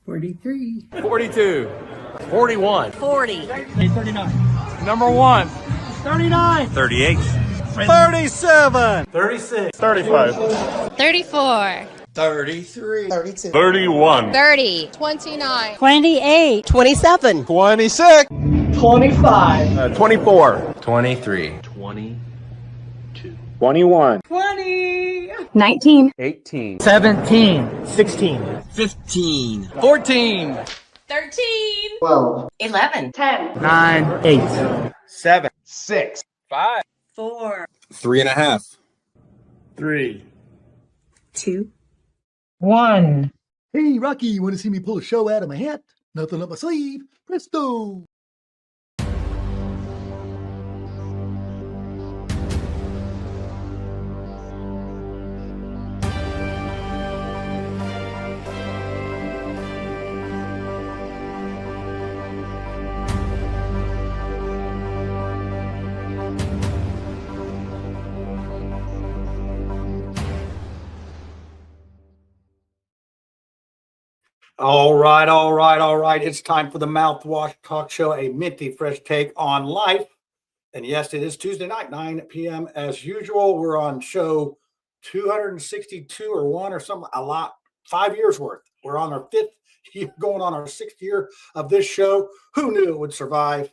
43. 42. 41. 40. 39. Number 1. 39. 38. 37. 36. 35. 34. 33. 32. 31. 30. 29. 28. 27. 26. 25. 24. 23. 21. 20. 19. 18. 17. 16. 15. 14. 13. 12. 11. 10. 9. 8. 7. 6. 5. 4. 3.5. 3. 2. 1. Hey, Rocky, you want to see me pull a show out of my hat? Nothing up my sleeve. Presto! All right. It's time for the Mouthwash Talk Show, a minty fresh take on life. And yes, it is Tuesday night, 9 p.m. As usual, we're on show 262 or 1 or something, a lot, 5 years worth. We're on our 5th year, going on our 6th year of this show. Who knew it would survive?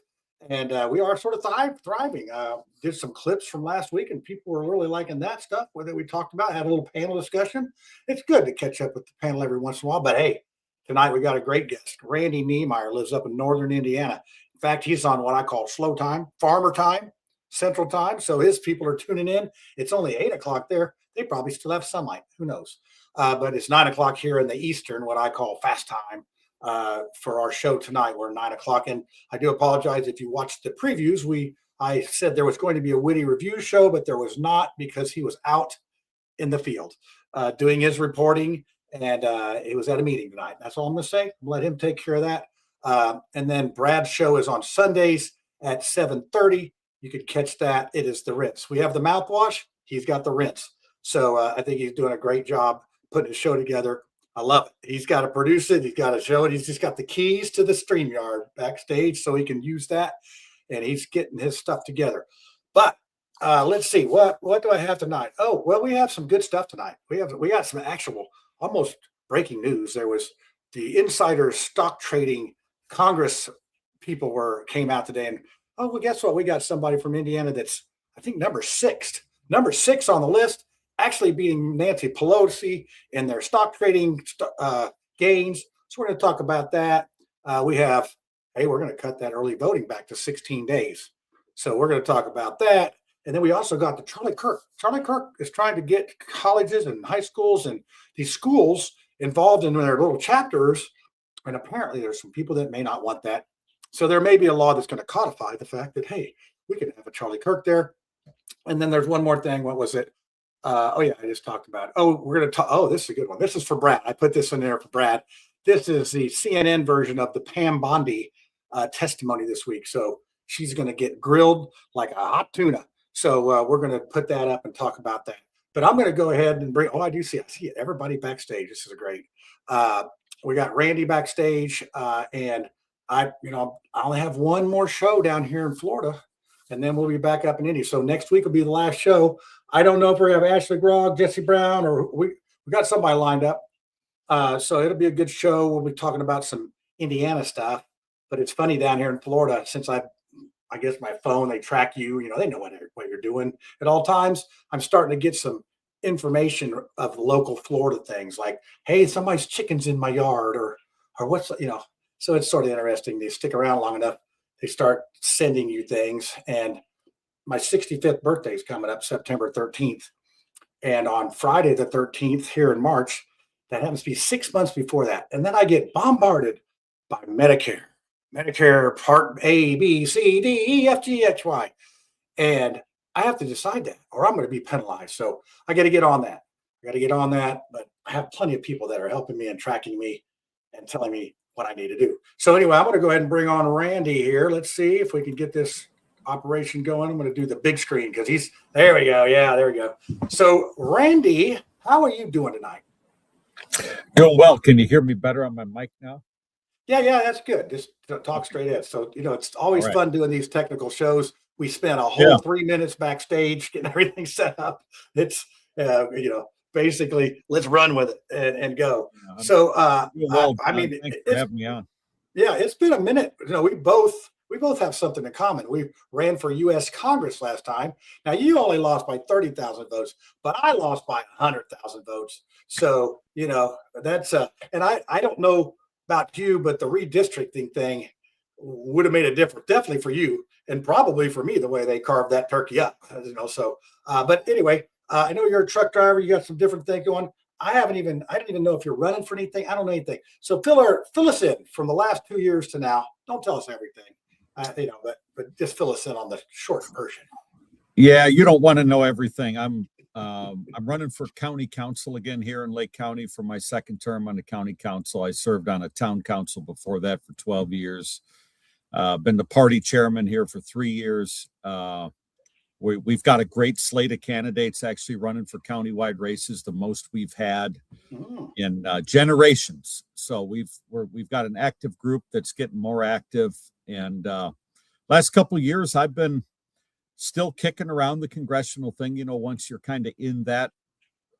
And we are sort of thriving. Did some clips from last week, and people were really liking that stuff that we talked about. Had a little panel discussion. It's good to catch up with the panel every once in a while, but hey, tonight we got a great guest. Randy Niemeyer lives up in northern Indiana. In fact, he's on what I call slow time, farmer time, central time. So his people are tuning in. It's only 8 o'clock there. They probably still have sunlight. Who knows? But it's 9 o'clock here in the eastern, what I call fast time for our show tonight. We're 9 o'clock. And I do apologize if you watched the previews. I said there was going to be a witty review show, but there was not because he was out in the field doing his reporting. And he was at a meeting tonight. That's all I'm going to say. Let him take care of that. And then Brad's show is on Sundays at 7:30. You could catch that. It is the rinse. We have the mouthwash. He's got the rinse. So I think he's doing a great job putting his show together. I love it. He's got to produce it. He's got to show it. He's just got the keys to the StreamYard backstage so he can use that. And he's getting his stuff together. But let's see. What do I have tonight? Oh, well, we have some good stuff tonight. We got some actual almost breaking news. There was the insider stock trading Congress people came out today, and oh, well, guess what? We got somebody from Indiana that's, I think, number six on the list, actually beating Nancy Pelosi in their stock trading gains. So we're going to talk about that. We're going to cut that early voting back to 16 days. So we're going to talk about that. And then we also got the Charlie Kirk. Charlie Kirk is trying to get colleges and high schools and these schools involved in their little chapters. And apparently there's some people that may not want that. So there may be a law that's going to codify the fact that, hey, we can have a Charlie Kirk there. And then there's one more thing. What was it? I just talked about it. We're going to talk. Oh, this is a good one. This is for Brad. I put this in there for Brad. This is the CNN version of the Pam Bondi testimony this week. So she's going to get grilled like a hot tuna. So we're going to put that up and talk about that. But I'm going to go ahead and I see it. Everybody backstage. This is great. We got Randy backstage, and I only have one more show down here in Florida, and then we'll be back up in Indy. So next week will be the last show. I don't know if we have Ashley Grogg, Jesse Brown, or we got somebody lined up. So it'll be a good show. We'll be talking about some Indiana stuff. But it's funny down here in Florida, since I guess my phone, they track you, they know what you're doing at all times. I'm starting to get some information of local Florida things like, hey, somebody's chicken's in my yard or what's, so it's sort of interesting. They stick around long enough, they start sending you things. And my 65th birthday is coming up September 13th. And on Friday, the 13th here in March, that happens to be 6 months before that. And then I get bombarded by Medicare Part A, B, C, D, E, F, G, H, Y. And I have to decide that or I'm going to be penalized. So I got to get on that. But I have plenty of people that are helping me and tracking me and telling me what I need to do. So anyway, I'm going to go ahead and bring on Randy here. Let's see if we can get this operation going. I'm going to do the big screen because there we go. Yeah, there we go. So Randy, how are you doing tonight? Doing well. Can you hear me better on my mic now? Yeah, that's good. Just talk straight in. So, it's always All right. fun doing these technical shows. We spent a whole 3 minutes backstage getting everything set up. It's, basically let's run with it and go. So, Doing well, I John. mean, Thanks for having me on. yeah, it's been a minute. We both have something in common. We ran for U.S. Congress last time. Now you only lost by 30,000 votes, but I lost by 100,000 votes. So that's and I don't know about you, but the redistricting thing would have made a difference, definitely for you, and probably for me the way they carved that turkey up. So but anyway, I know you're a truck driver. You got some different thing going. I don't even know if you're running for anything. I don't know anything. So fill us in from the last 2 years to now. Don't tell us everything, but just fill us in on the short version. Yeah, you don't want to know everything. I'm running for county council again here in Lake County for my second term on the county council. I served on a town council before that for 12 years. Been the party chairman here for 3 years. We've got a great slate of candidates actually running for countywide races, the most we've had in generations. So we've got an active group that's getting more active. And last couple of years, I've been still kicking around the congressional thing. Once you're kind of in that,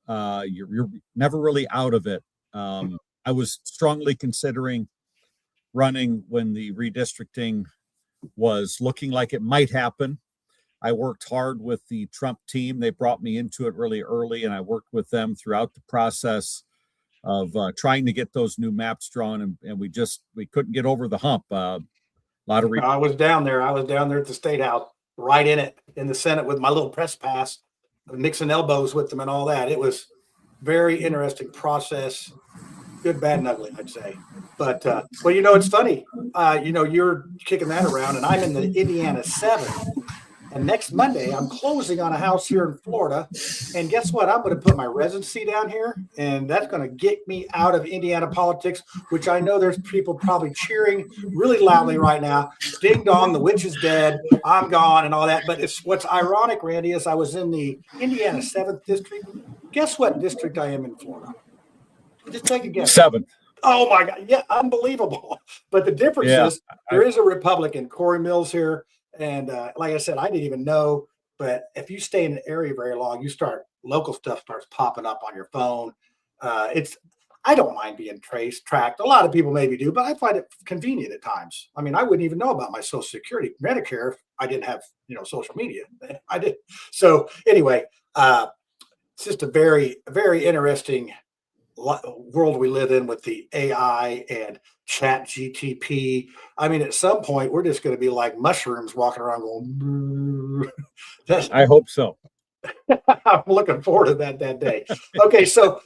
you're never really out of it. I was strongly considering running when the redistricting was looking like it might happen. I worked hard with the Trump team. They brought me into it really early, and I worked with them throughout the process of trying to get those new maps drawn, and we couldn't get over the hump. I was down there. I was down there at the State House, right in it, in the Senate with my little press pass, mixing elbows with them and all that. It was very interesting process. Good, bad, and ugly, I'd say. But, it's funny. You're kicking that around, and I'm in the Indiana 7. And next Monday, I'm closing on a house here in Florida. And guess what? I'm going to put my residency down here, and that's going to get me out of Indiana politics, which I know there's people probably cheering really loudly right now. Ding dong, the witch is dead. I'm gone and all that. But what's ironic, Randy, is I was in the Indiana 7th district. Guess what district I am in Florida? Just take a guess. 7th. Oh, my God. Yeah, unbelievable. But the difference is there is a Republican, Corey Mills here. And like I said, I didn't even know. But if you stay in an area very long, local stuff starts popping up on your phone. I don't mind being tracked. A lot of people maybe do, but I find it convenient at times. I mean, I wouldn't even know about my Social Security, Medicare if I didn't have, social media. I did. So anyway, it's just a very, very interesting world we live in with the AI and Chat GTP. I mean, at some point, we're just going to be like mushrooms walking around going. I hope so. I'm looking forward to that day. Okay, so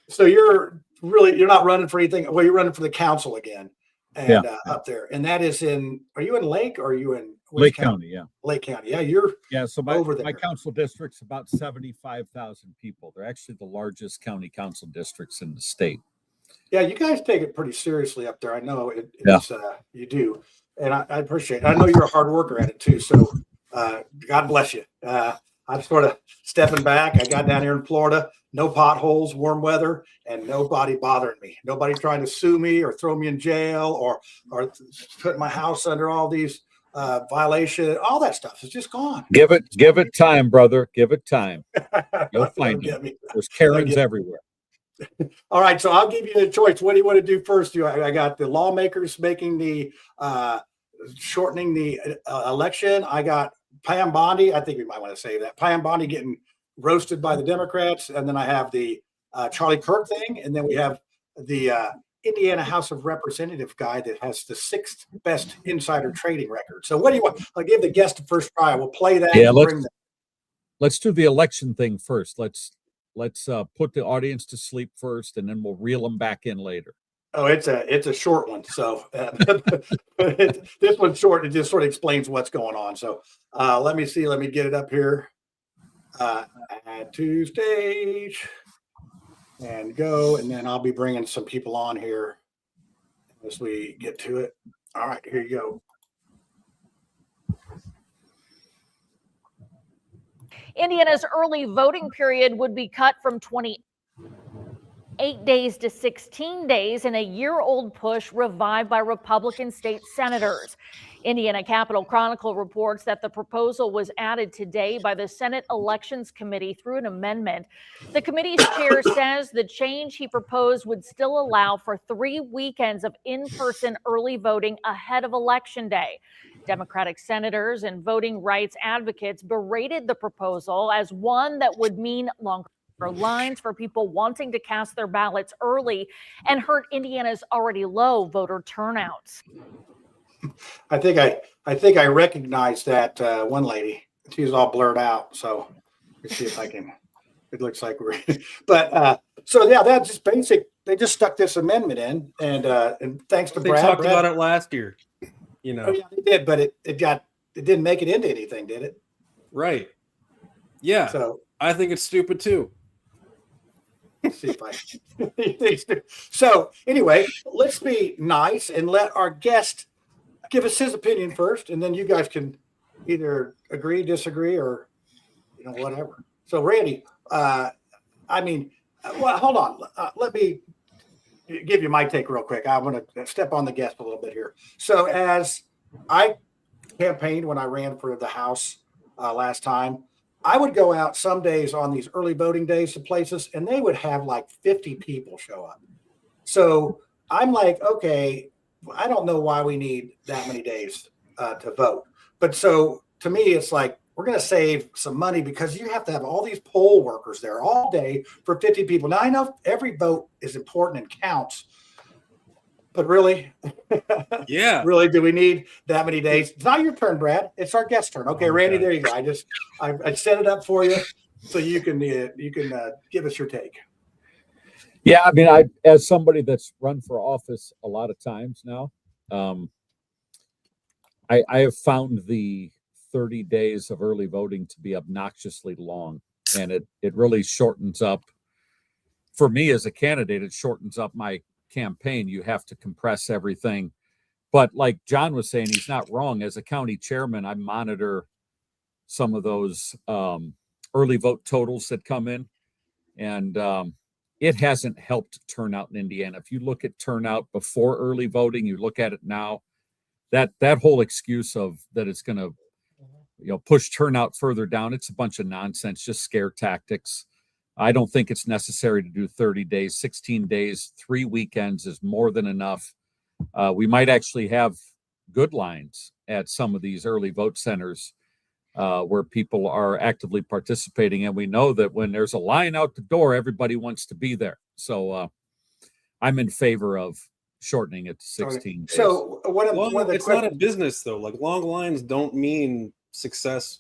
so you're not running for anything. Well, you're running for the council again, and up there, and that is in. Are you in Lake or are you in Lake County? Yeah, Lake County. Yeah, you're so over there. My council district's about 75,000 people. They're actually the largest county council districts in the state. Yeah, you guys take it pretty seriously up there. I know you do, and I appreciate it. I know you're a hard worker at it too. So God bless you. I'm sort of stepping back. I got down here in Florida, no potholes, warm weather, and nobody bothering me. Nobody trying to sue me or throw me in jail or put my house under all these violation. All that stuff is just gone. Give it time, brother. Give it time. You'll find it. There's Karens everywhere. All right, so I'll give you a choice. What do you want to do first? I got the lawmakers making the shortening the election. I got Pam Bondi. I think we might want to say that Pam Bondi getting roasted by the Democrats, and then I have the Charlie Kirk thing, and then we have the Indiana House of Representative guy that has the 6th best insider trading record. So what do you want? I'll give the guest the first try. We'll play that. Yeah, let's do the election thing first. Let's put the audience to sleep first, and then we'll reel them back in later. Oh, it's a short one. So this one's short. It just sort of explains what's going on. So let me see. Let me get it up here. Add to stage and go. And then I'll be bringing some people on here as we get to it. All right, here you go. Indiana's early voting period would be cut from 8 days to 16 days in a year-old push revived by Republican state senators. Indiana Capitol Chronicle reports that the proposal was added today by the Senate Elections Committee through an amendment. The committee's chair says the change he proposed would still allow for 3 weekends of in-person early voting ahead of Election Day. Democratic senators and voting rights advocates berated the proposal as one that would mean longer lines for people wanting to cast their ballots early and hurt Indiana's already low voter turnouts. I think I recognize that one lady. She's all blurred out. So let's see if I can. It looks like we're. But so yeah, that's just basic. They just stuck this amendment in, and thanks to Brad. They talked about it last year. You know. Oh, yeah, they did, but it didn't make it into anything, did it? Right. Yeah. So I think it's stupid too. See if I. So anyway, let's be nice and let our guest give us his opinion first, and then you guys can either agree, disagree, or whatever. So Randy, well, hold on. Let me give you my take real quick. I want to step on the guest a little bit here. So as I campaigned when I ran for the House last time, I would go out some days on these early voting days to places, and they would have like 50 people show up. So I'm like, okay, I don't know why we need that many days to vote. But so to me, it's like, we're going to save some money because you have to have all these poll workers there all day for 50 people. Now, I know every vote is important and counts, but really, really, do we need that many days? It's not your turn, Brad. It's our guest turn. Okay, Randy, there you go. I set it up for you so you can give us your take. Yeah, I mean, as somebody that's run for office a lot of times now, I have found the 30 days of early voting to be obnoxiously long, and it really shortens up, for me as a candidate, it shortens up my campaign. You have to compress everything. But like John was saying, he's not wrong. As a county chairman, I monitor some of those early vote totals that come in, and it hasn't helped turnout in Indiana. If you look at turnout before early voting, you look at it now, that whole excuse of that it's going to push turnout further down, it's a bunch of nonsense, just scare tactics. I don't think it's necessary to do 30 days, 16 days, 3 weekends is more than enough. We might actually have good lines at some of these early vote centers where people are actively participating. And we know that when there's a line out the door, everybody wants to be there. So I'm in favor of shortening it to 16 days. So it's not a business though. Like long lines don't mean success.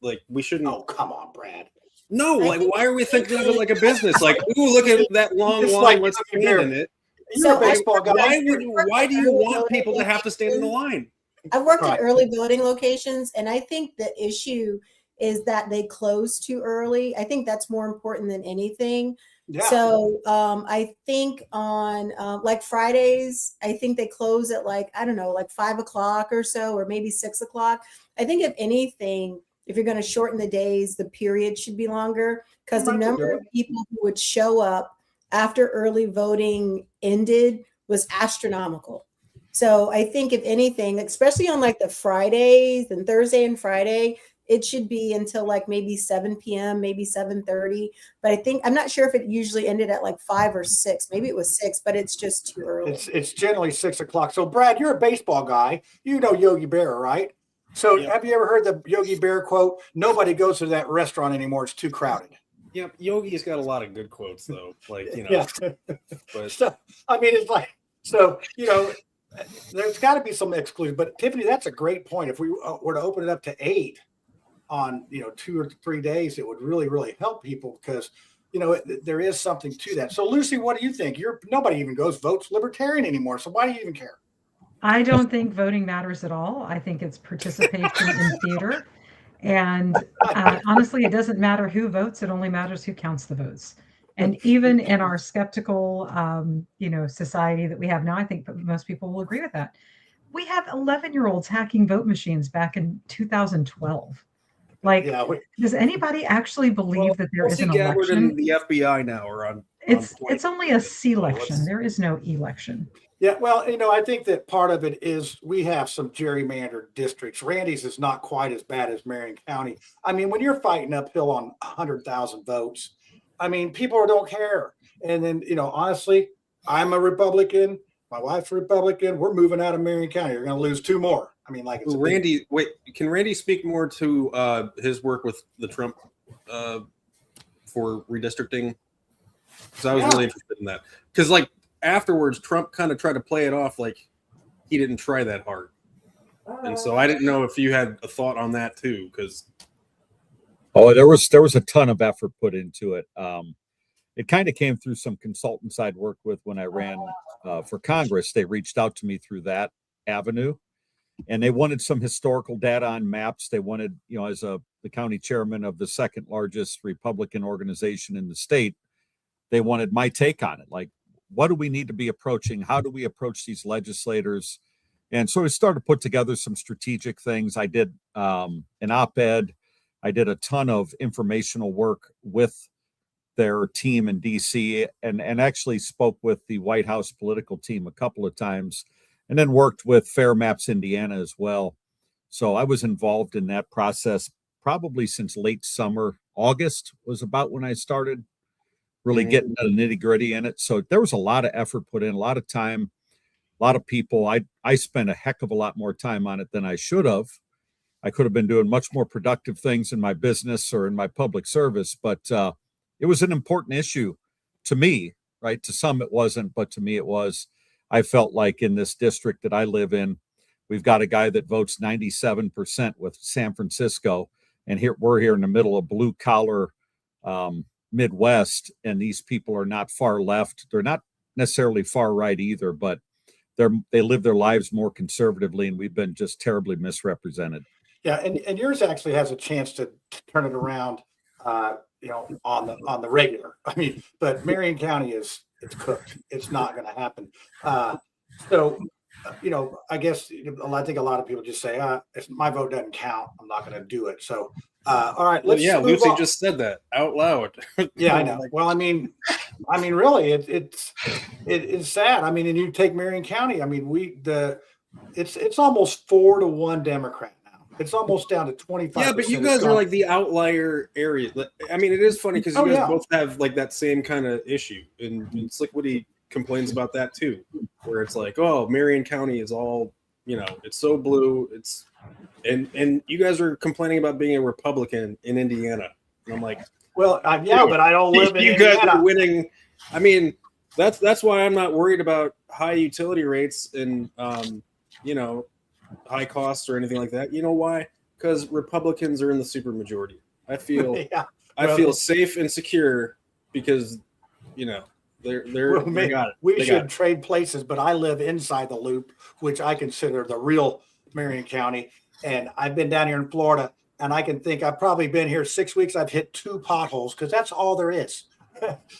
Like we shouldn't. Oh, come on, Brad. No, like why are we thinking of it like a business? Like, ooh, look at that long line. Let's stand in it. You're a baseball guy. Why do you want people to have to stand in the line? I've worked at early voting locations, and I think the issue is that they close too early. I think that's more important than anything. Yeah. So I think on like Fridays, I think they close at like 5 o'clock or so, or maybe 6 o'clock. I think if anything, if you're going to shorten the days, the period should be longer, because the number of people who would show up after early voting ended was astronomical. So I think if anything, especially on like the Fridays and Thursday and Friday, it should be until like maybe 7 p.m., maybe 7:30. But I'm not sure if it usually ended at like 5 or 6. Maybe it was 6, but it's just too early. It's generally 6 o'clock. So Brad, you're a baseball guy. You know Yogi Berra, right? So have you ever heard the Yogi Berra quote? Nobody goes to that restaurant anymore. It's too crowded. Yep. Yogi's got a lot of good quotes though. Like, Yeah. But so, I mean, it's like, so, there's got to be some exclusion, but Tiffany, that's a great point. If we were to open it up to 8 on, 2 or 3 days, it would really, really help people because, there is something to that. So Lucy, what do you think? Nobody even votes libertarian anymore. So why do you even care? I don't think voting matters at all. I think it's participation in theater. And honestly, it doesn't matter who votes. It only matters who counts the votes. And even in our skeptical, society that we have now, I think most people will agree with that. We have 11-year-olds hacking vote machines back in 2012. Like, does anybody actually believe that there is an election? And the FBI now are on. It's only a C-lection. There is no election. Yeah, well, I think that part of it is we have some gerrymandered districts. Randy's is not quite as bad as Marion County. I mean, when you're fighting uphill on 100,000 votes, I mean, people don't care. And then, honestly, I'm a Republican. My wife's a Republican. We're moving out of Marion County. You're going to lose 2 more. I mean, like, Can Randy speak more to his work with the Trump for redistricting? Because I was really interested in that. Because, like, afterwards, Trump kind of tried to play it off like he didn't try that hard. And so I didn't know if you had a thought on that too, because there was a ton of effort put into it. It kind of came through some consultants I'd worked with when I ran for Congress. They reached out to me through that avenue, and they wanted some historical data on maps. They wanted, as the county chairman of the second largest Republican organization in the state, they wanted my take on it. Like, what do we need to be approaching? How do we approach these legislators? And so we started to put together some strategic things. I did an op-ed. I did a ton of informational work with their team in DC and actually spoke with the White House political team a couple of times, and then worked with Fair Maps Indiana as well. So I was involved in that process probably since late summer. August was about when I started really getting to the nitty-gritty in it. So there was a lot of effort put in, a lot of time, a lot of people. I spent a heck of a lot more time on it than I should have. I could have been doing much more productive things in my business or in my public service, but it was an important issue to me, right? To some it wasn't, but to me it was. I felt like in this district that I live in, we've got a guy that votes 97% with San Francisco, and we're here in the middle of blue collar Midwest, and these people are not far left. They're not necessarily far right either, but they live their lives more conservatively, and we've been just terribly misrepresented. Yeah, and yours actually has a chance to turn it around, on the regular. I mean, but Marion County it's cooked. It's not going to happen. I guess I think a lot of people just say, if my vote doesn't count, I'm not going to do it. So, all right, let's move Lucy on. just said that out loud. Yeah, I know. Well, I mean, really, it's sad. I mean, and you take Marion County. I mean, it's almost 4-1 Democrat now. It's almost down to 25%. Yeah, but you guys are like the outlier area. I mean, it is funny because you guys both have like that same kind of issue, and Slickwoody complains about that too, where it's like, oh, Marion County is all, it's so blue. And you guys are complaining about being a Republican in Indiana, and I'm like, well, but I don't live in you Indiana. guys are winning. I mean, that's why I'm not worried about high utility rates and high costs or anything like that. You know why? Because Republicans are in the supermajority. I feel I feel safe and secure because we should trade places, but I live inside the loop, which I consider the real Marion County. And I've been down here in Florida, and I can think I've probably been here 6 weeks. I've hit 2 potholes because that's all there is.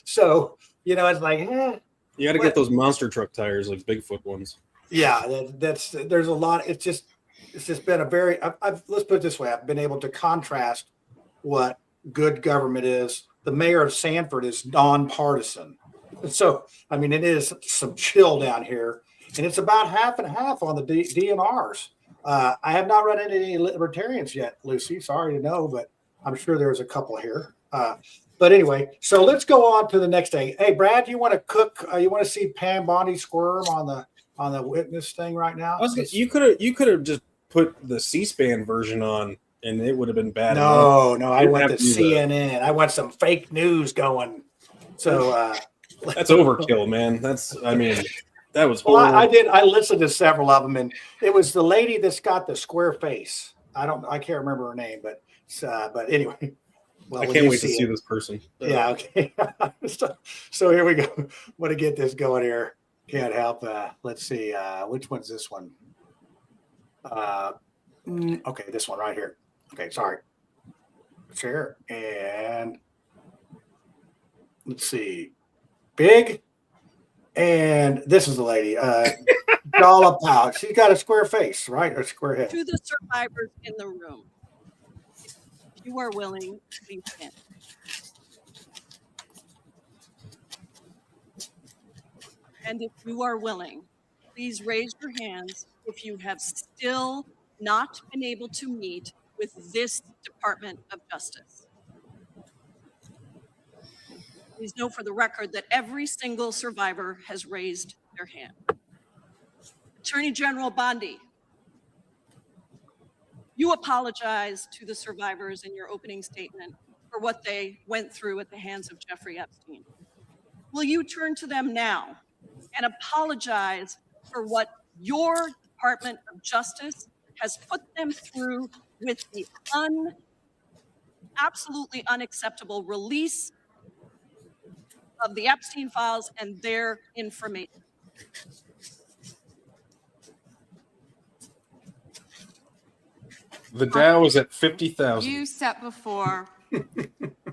So, it's like, you got to get those monster truck tires, like Bigfoot ones. Yeah, there's a lot. It's just been a very, let's put it this way. I've been able to contrast what good government is. The mayor of Sanford is nonpartisan. So, I mean, it is some chill down here, and it's about half and half on the DNRs. I have not run into any libertarians yet, Lucy. Sorry to know, but I'm sure there's a couple here. But anyway, so let's go on to the next day. Hey, Brad, you want to cook? You want to see Pam Bondi squirm on the witness thing right now? You could have just put the C-SPAN version on, and it would have been bad. No, I went to CNN. I want some fake news going. So that's overkill, man. That was horrible. Well, I listened to several of them, and it was the lady that's got the square face. I can't remember her name, but anyway. Well, I can't wait to see this person. Yeah. Okay. So here we go. Want to get this going here. Can't help. Let's see. Which one's this one? Okay, this one right here. Okay, sorry. Share and let's see. Big. And this is the lady. Dollop out. She's got a square face, right? Or square head. To the survivors in the room, if you are willing, please stand. And if you are willing, please raise your hands if you have still not been able to meet with this Department of Justice. Please know for the record that every single survivor has raised their hand. Attorney General Bondi, you apologized to the survivors in your opening statement for what they went through at the hands of Jeffrey Epstein. Will you turn to them now and apologize for what your Department of Justice has put them through with the absolutely unacceptable release of the Epstein files and their information? The Dow is at 50,000. You sat before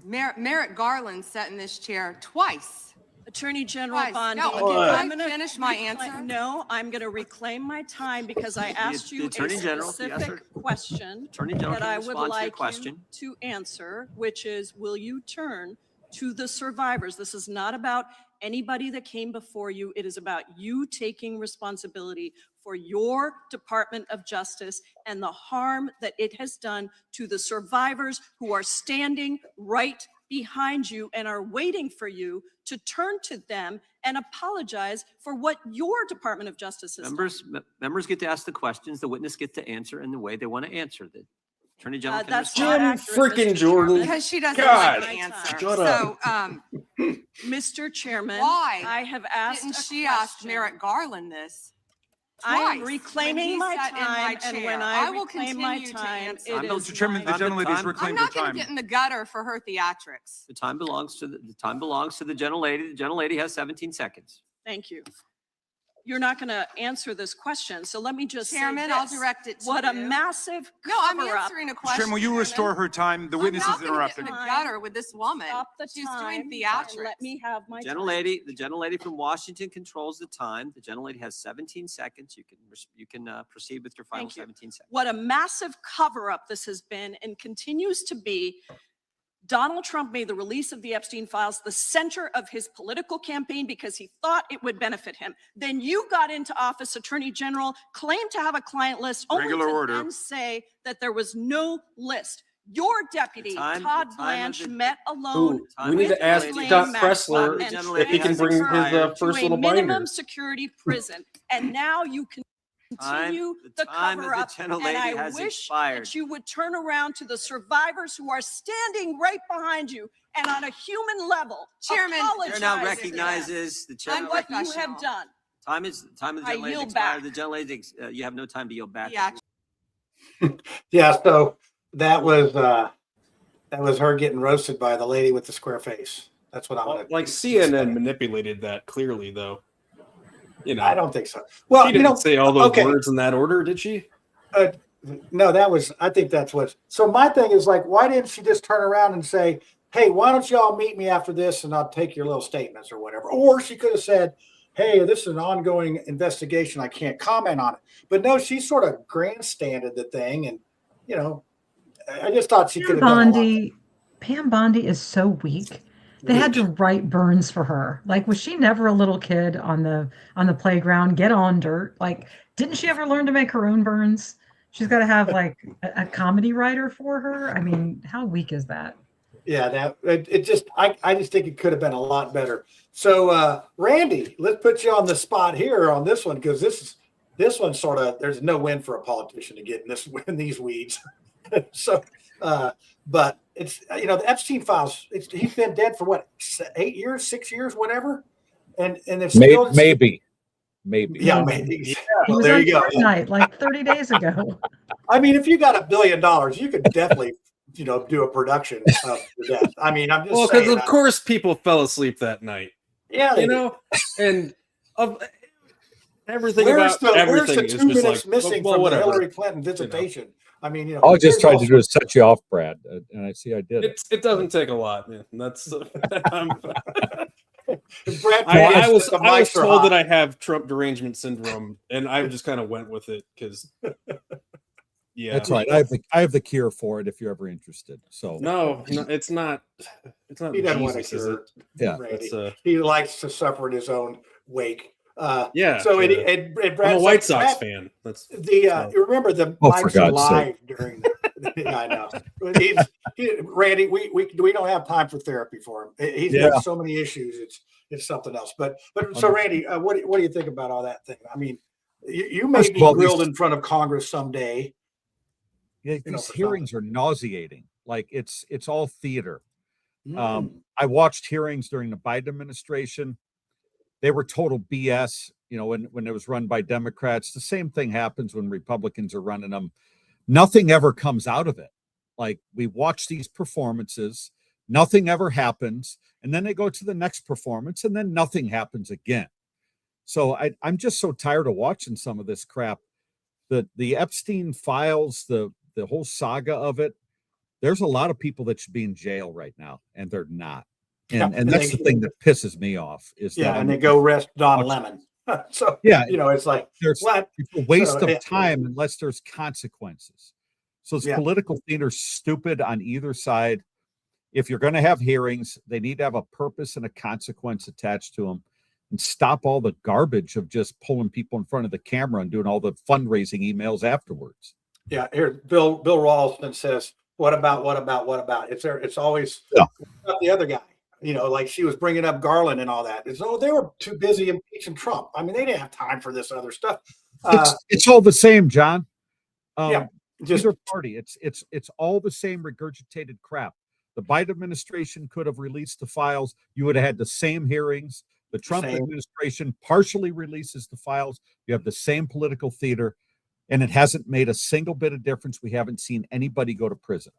Merrick Garland sat in this chair twice. Attorney General Bondi, No, I'm can going I finish my answer? No, I'm going to reclaim my time because I asked you a specific question that I would like you to answer, which is, will you turn to the survivors? This is not about anybody that came before you. It is about you taking responsibility for your Department of Justice and the harm that it has done to the survivors who are standing right behind you and are waiting for you to turn to them and apologize for what your Department of Justice has done. Members get to ask the questions, the witness get to answer in the way they want to answer. The Attorney General can That's respond. not accurate, freaking Mr. Jordan. Chairman. Because she doesn't God. like the answer. Shut up. So, Mr. Chairman, why I have asked didn't a she question. ask Merrick Garland this? I am Twice, reclaiming when he my sat in time, and chair. when I will reclaim my continue to time, answer. it is Mr. Chairman, the my gentlelady's time. reclaimed I'm her not going time. to get in the gutter for her theatrics. The time belongs to the gentlelady. The gentlelady has 17 seconds. Thank you. You're not going to answer this question, so let me just Chairman, say I'll this. direct it to What a you. massive No, I'm cover-up. answering a Mr. question. Chairman, will you restore her time? The witness I'm is not gonna get interrupted. in the gutter with this woman. Stop the She's time doing and theatrics. let me have my time. The gentlelady from Washington controls the time. The gentlelady has 17 seconds. You can proceed with your final Thank you. 17 seconds. What a massive cover-up this has been and continues to be. Donald Trump made the release of the Epstein files the center of his political campaign because he thought it would benefit him. Then you got into office, Attorney General, claimed to have a client list, only Regular to order. then say that there was no list. Your deputy, Todd Blanche, met alone. We need to ask Ghislaine Scott Maxwell Pressler and if he can bring his transferred first to a little minimum binder. security prison. And now you continue the time of the cover-up. And gentlelady I has wish expired. that you would turn around to the survivors who are standing right behind you and on a human level, Chairman, apologize Chair now to them recognizes the chair. on what you have done. Time of the I gentlelady yield expired. back. The gentlelady, you have no time to yield back. Yeah. Yeah, so that was her getting roasted by the lady with the square face. That's what I'm gonna Like CNN manipulated that clearly, though. You know, I don't think so. Well, she didn't say all those words in that order, did she? No, I think that's what. So my thing is like, why didn't she just turn around and say, hey, why don't y'all meet me after this and I'll take your little statements or whatever? Or she could have said, hey, this is an ongoing investigation. I can't comment on it. But no, she sort of grandstanded the thing. And, you know, I just thought she could have done a lot. Pam Bondi is so weak. They had to write burns for her. Like, was she never a little kid on the playground? Get on dirt. Like, didn't she ever learn to make her own burns? She's got to have like a comedy writer for her. I mean, how weak is that? Yeah, I just think it could have been a lot better. So, Randy, let's put you on the spot here on this one because this one sort of there's no win for a politician to get in these weeds. So, but it's the Epstein files. He's been dead for what 8 years, 6 years, whatever, and it's still maybe. Yeah, maybe. Yeah, It was there on you go. Fortnite like 30 days ago. I mean, if you got $1 billion, you could definitely, do a production of the death. I mean, I'm just because saying. of course people fell asleep that night. Yeah, and of everything where's about everything the is 2 just minutes like, missing well, from the whatever. Hillary Clinton visitation? I mean, All I just there's tried also- to do is set you off, Brad, and I see I did. It doesn't take a lot, man. That's Brad I was the mics are told hot. that I have Trump derangement syndrome, and I just kind of went with it because, yeah, That's right. I have the cure for it if you're ever interested. So no, it's not. It's not. He doesn't want to Jesus, is cure. it? Yeah, Randy. That's, He likes to suffer in his own wake. Yeah. So sure. it I'm a White Sox fan. That's you remember the mics are live during. Yeah, I know. Randy, we don't have time for therapy for him. He's got so many issues. It's something else. But so Randy, what do you think about all that thing? I mean, you may be grilled in front of Congress someday. Yeah, these hearings are nauseating. Like it's all theater. I watched hearings during the Biden administration. They were total BS. When it was run by Democrats, the same thing happens when Republicans are running them. Nothing ever comes out of it. Like we watch these performances, nothing ever happens, and then they go to the next performance, and then nothing happens again. So I'm just so tired of watching some of this crap. The Epstein files, the whole saga of it. There's a lot of people that should be in jail right now, and they're not. And that's the thing that pisses me off is that and they go arrest Don Lemon. So it's like it's a waste of time unless there's consequences. So it's political theater stupid on either side. If you're going to have hearings, they need to have a purpose and a consequence attached to them, and stop all the garbage of just pulling people in front of the camera and doing all the fundraising emails afterwards. Yeah, here Bill Ralston says, "What about? It's always about the other guy." Like she was bringing up Garland and all that. They were too busy impeaching Trump. I mean, they didn't have time for this other stuff. It's all the same, John. Just either party. It's all the same regurgitated crap. The Biden administration could have released the files. You would have had the same hearings. The Trump administration partially releases the files. You have the same political theater, and it hasn't made a single bit of difference. We haven't seen anybody go to prison.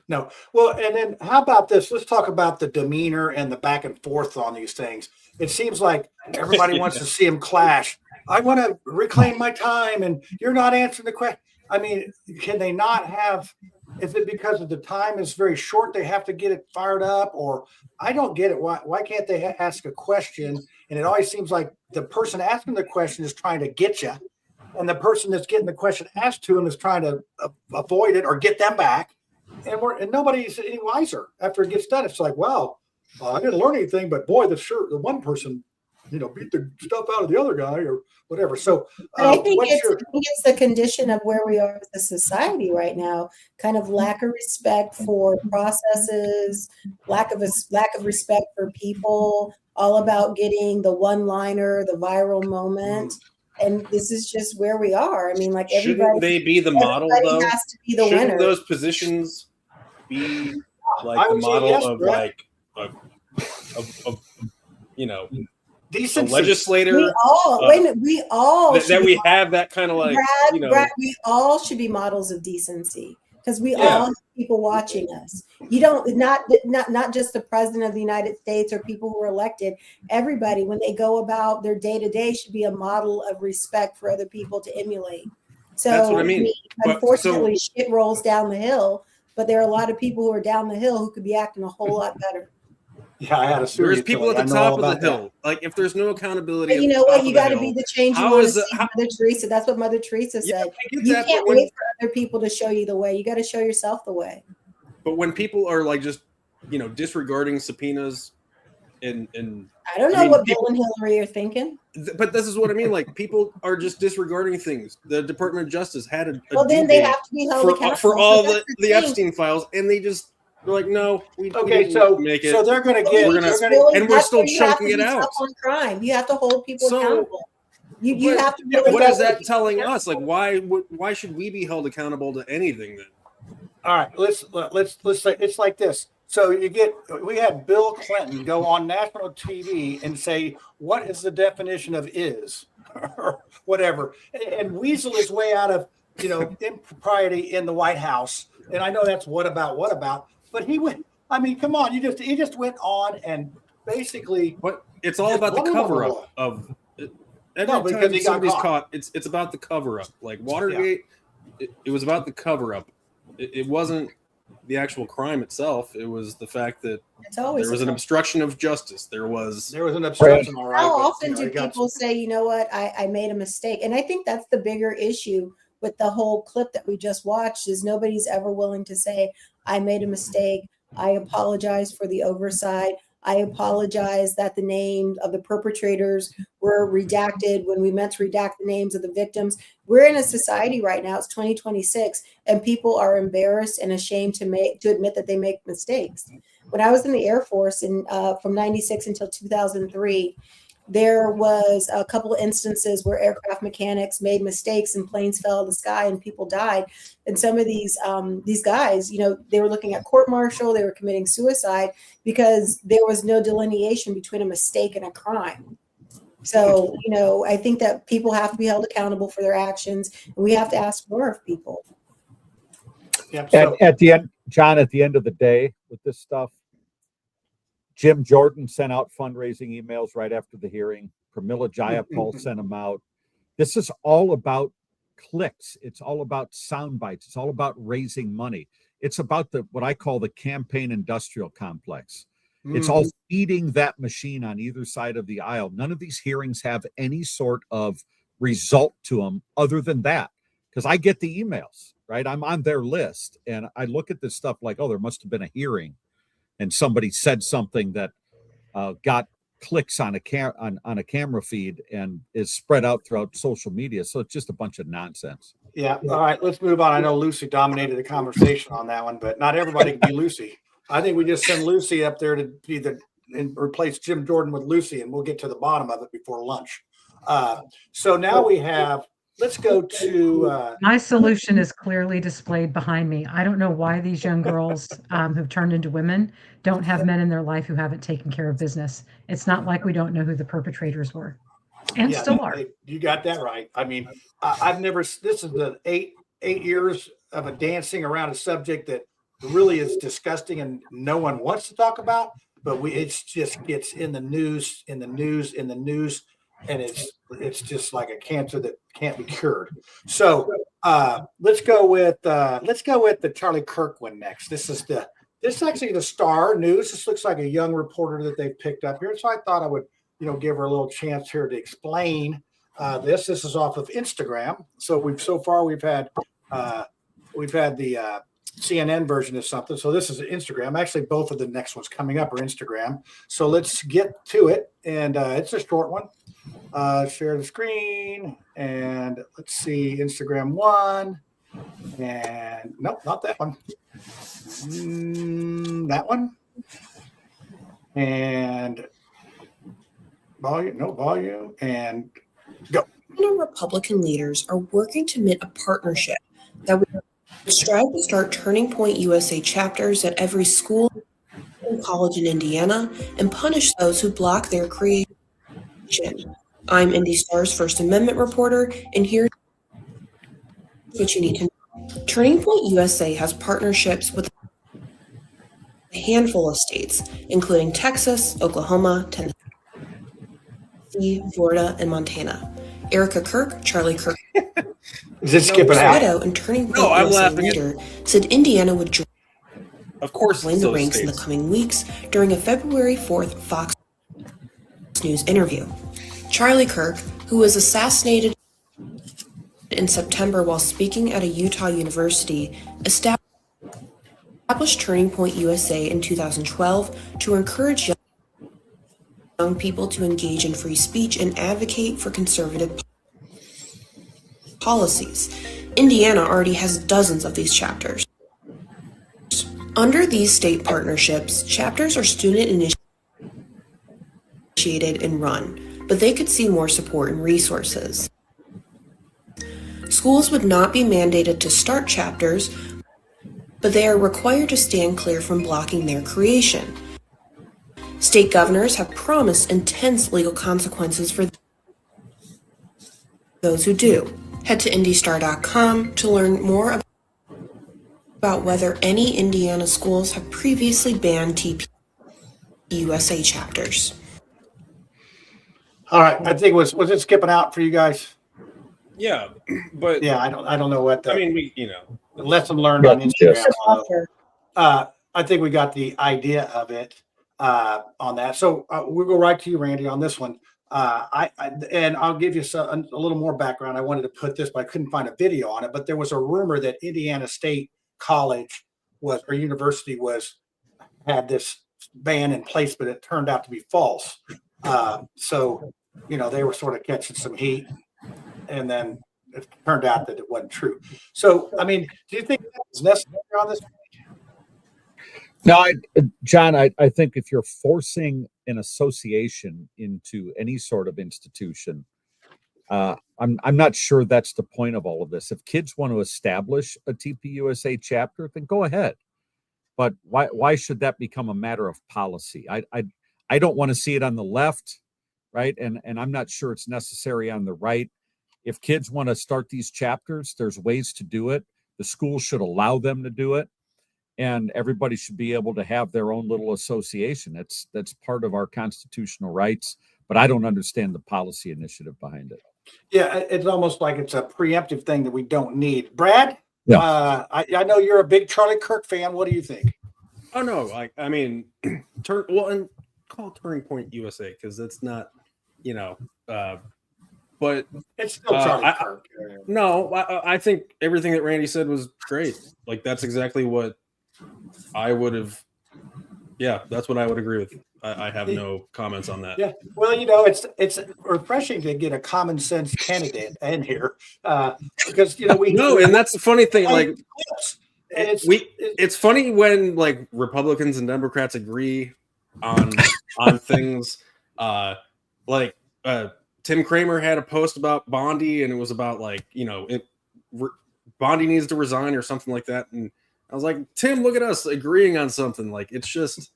No. Well, and then how about this? Let's talk about the demeanor and the back and forth on these things. It seems like everybody wants to see them clash. I want to reclaim my time, and you're not answering the question. I mean, can they not have? Is it because of the time is very short? They have to get it fired up, or I don't get it. Why can't they ask a question? And it always seems like the person asking the question is trying to get you, and the person that's getting the question asked to him is trying to avoid it or get them back. And nobody's any wiser after it gets done. It's like, well, I didn't learn anything, but boy, the one person, beat the stuff out of the other guy or whatever. So I think it's the condition of where we are as a society right now. Kind of lack of respect for processes, lack of respect for people. All about getting the one-liner, the viral moment. And this is just where we are. I mean, like shouldn't they be the model though? Has to be the shouldn't winner. Those positions be like the model of like decency. A legislator? We all that we have that kind of like Brad, we all should be models of decency because we all have people watching us. You don't not just the president of the United States or people who are elected. Everybody, when they go about their day to day, should be a model of respect for other people to emulate. So that's what I mean. Unfortunately, shit rolls down the hill, but there are a lot of people who are down the hill who could be acting a whole lot better. Yeah, I had a there's people at the top of the hill. That. Like if there's no accountability, but you know what? You got to be the change you want to see. Mother Teresa. That's what Mother Teresa said. You can't wait for other people to show you the way. You got to show yourself the way. But when people are like just disregarding subpoenas, and I don't know what Bill and Hillary are thinking. But this is what I mean. Like people are just disregarding things. The Department of Justice had a then they have to be held accountable for all the Epstein files, and they just. They're like, no, we didn't make it. So they're going to get, and we're still chunking it out. On crime, you have to hold people accountable. You have to. What is that telling us? Like, why should we be held accountable to anything then? All right, let's say it's like this. So we had Bill Clinton go on national TV and say, "What is the definition of is?" or whatever, and weasel his way out of impropriety in the White House. And I know that's what about. But he went. I mean, come on! He just went on and basically. But it's all about the cover up of. Every time somebody's caught, it's about the cover up. Like Watergate, it was about the cover up. It wasn't the actual crime itself. It was the fact that there was an obstruction of justice. There was an obstruction. All right. How often do people say, "You know what? I made a mistake," and I think that's the bigger issue with the whole clip that we just watched is nobody's ever willing to say, I made a mistake. I apologize for the oversight. I apologize that the names of the perpetrators were redacted when we meant to redact the names of the victims. We're in a society right now, it's 2026, and people are embarrassed and ashamed to admit that they make mistakes. When I was in the Air Force from 96 until 2003, there was a couple of instances where aircraft mechanics made mistakes and planes fell out of the sky and people died. And some of these guys, they were looking at court-martial, they were committing suicide because there was no delineation between a mistake and a crime. So, I think that people have to be held accountable for their actions, and we have to ask more of people. Yep. And at the end, John, at the end of the day with this stuff, Jim Jordan sent out fundraising emails right after the hearing. Pramila Jayapal sent them out. This is all about clicks. It's all about sound bites. It's all about raising money. It's about what I call the campaign industrial complex. It's all feeding that machine on either side of the aisle. None of these hearings have any sort of result to them other than that. Because I get the emails, right? I'm on their list. And I look at this stuff like, oh, there must have been a hearing. And somebody said something that got clicks on a camera feed and is spread out throughout social media. So it's just a bunch of nonsense. Yeah. All right, let's move on. I know Lucy dominated the conversation on that one, but not everybody can be Lucy. I think we just send Lucy up there to be and replace Jim Jordan with Lucy, and we'll get to the bottom of it before lunch. So now we have. Let's go to my solution is clearly displayed behind me. I don't know why these young girls who've turned into women don't have men in their life who haven't taken care of business. It's not like we don't know who the perpetrators were and still are. You got that right. I mean, I've never, this is the eight years of a dancing around a subject that really is disgusting and no one wants to talk about, but it's just gets in the news. And it's just like a cancer that can't be cured. So let's go with the Charlie Kirk one next. This is actually the Star News. This looks like a young reporter that they picked up here. So I thought I would give her a little chance here to explain this. This is off of Instagram. So we've had the CNN version of something. So this is Instagram. Actually, both of the next ones coming up are Instagram. So let's get to it. And it's a short one. Share the screen. And let's see, Instagram one. And nope, not that one. That one. And volume. And go. Republican leaders are working to knit a partnership that would strive to start Turning Point USA chapters at every school and college in Indiana and punish those who block their creation. I'm Indy Star's First Amendment reporter, and here's what you need to know. Turning Point USA has partnerships with a handful of states, including Texas, Oklahoma, Tennessee, Florida, and Montana. Erica Kirk, Charlie Kirk, and Turning Point USA leader said Indiana would join the ranks in the coming weeks during a February 4th Fox News interview. Charlie Kirk, who was assassinated in September while speaking at a Utah university, established Turning Point USA in 2012 to encourage young people to engage in free speech and advocate for conservative policies. Indiana already has dozens of these chapters. Under these state partnerships, chapters are student initiated and run, but they could see more support and resources. Schools would not be mandated to start chapters, but they are required to stand clear from blocking their creation. State governors have promised intense legal consequences for those who do. Head to IndyStar.com to learn more about whether any Indiana schools have previously banned TP USA chapters. All right, I think was it skipping out for you guys? Yeah, but yeah, I don't know what. I mean, lesson learned on Instagram. I think we got the idea of it on that. So we'll go right to you, Randy, on this one. And I'll give you a little more background. I wanted to put this, but I couldn't find a video on it. But there was a rumor that Indiana State College or university had this ban in place, but it turned out to be false. So, they were sort of catching some heat, and then it turned out that it wasn't true. So, I mean, do you think that's necessary on this? No, John, I think if you're forcing an association into any sort of institution, I'm not sure that's the point of all of this. If kids want to establish a TPUSA chapter, then go ahead. But why should that become a matter of policy? I don't want to see it on the left, right? And I'm not sure it's necessary on the right. If kids want to start these chapters, there's ways to do it. The school should allow them to do it. And everybody should be able to have their own little association. That's part of our constitutional rights, but I don't understand the policy initiative behind it. Yeah, it's almost like it's a preemptive thing that we don't need. Brad, yeah. I know you're a big Charlie Kirk fan. What do you think? Oh no, I mean, and call it Turning Point USA because it's not, but it's still Charlie Kirk. I think everything that Randy said was great. Like that's exactly what I would have. Yeah, that's what I would agree with. I have no comments on that. Yeah, well, it's refreshing to get a common sense candidate in here because and that's the funny thing. Like, it's funny when like Republicans and Democrats agree on things. Tim Kramer had a post about Bondi, and it was about like Bondi needs to resign or something like that, and I was like, Tim, look at us agreeing on something. Like it's just,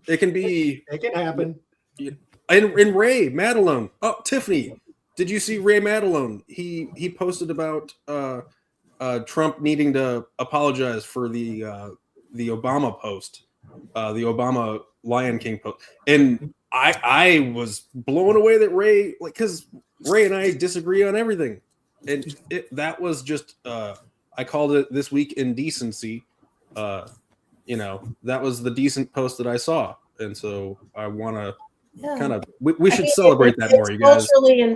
it can happen. And Ray Madelone. Oh, Tiffany, did you see Ray Madelone? He posted about Trump needing to apologize for the Obama post, the Obama Lion King post, and I was blown away that Ray, like, because Ray and I disagree on everything, and that was just I called it this week indecency. That was the decent post that I saw, and so I want to kind of we should celebrate that more, you guys.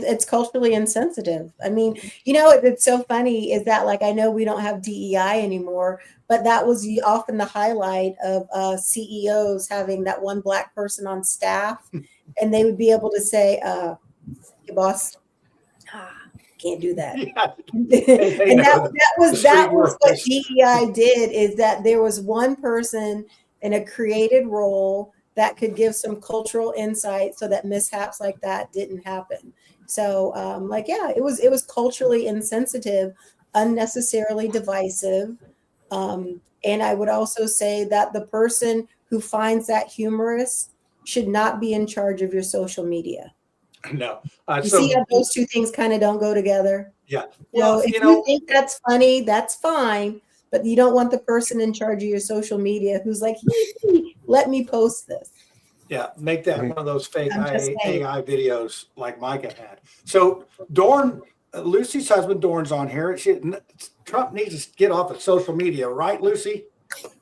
It's culturally insensitive. I mean, it's so funny is that like I know we don't have DEI anymore, but that was often the highlight of CEOs having that one black person on staff, and they would be able to say, "Hey, boss, can't do that." Yeah. And that was what DEI did, is that there was one person in a created role that could give some cultural insight so that mishaps like that didn't happen. So it was culturally insensitive, unnecessarily divisive. And I would also say that the person who finds that humorous should not be in charge of your social media. No. You see how those two things kind of don't go together? Yeah. Well, if you think that's funny, that's fine. But you don't want the person in charge of your social media who's like, hey, let me post this. Yeah, make that one of those fake AI videos like Micah had. So Dorn, Lucy's husband Dorn's on here. Trump needs to get off of social media, right, Lucy?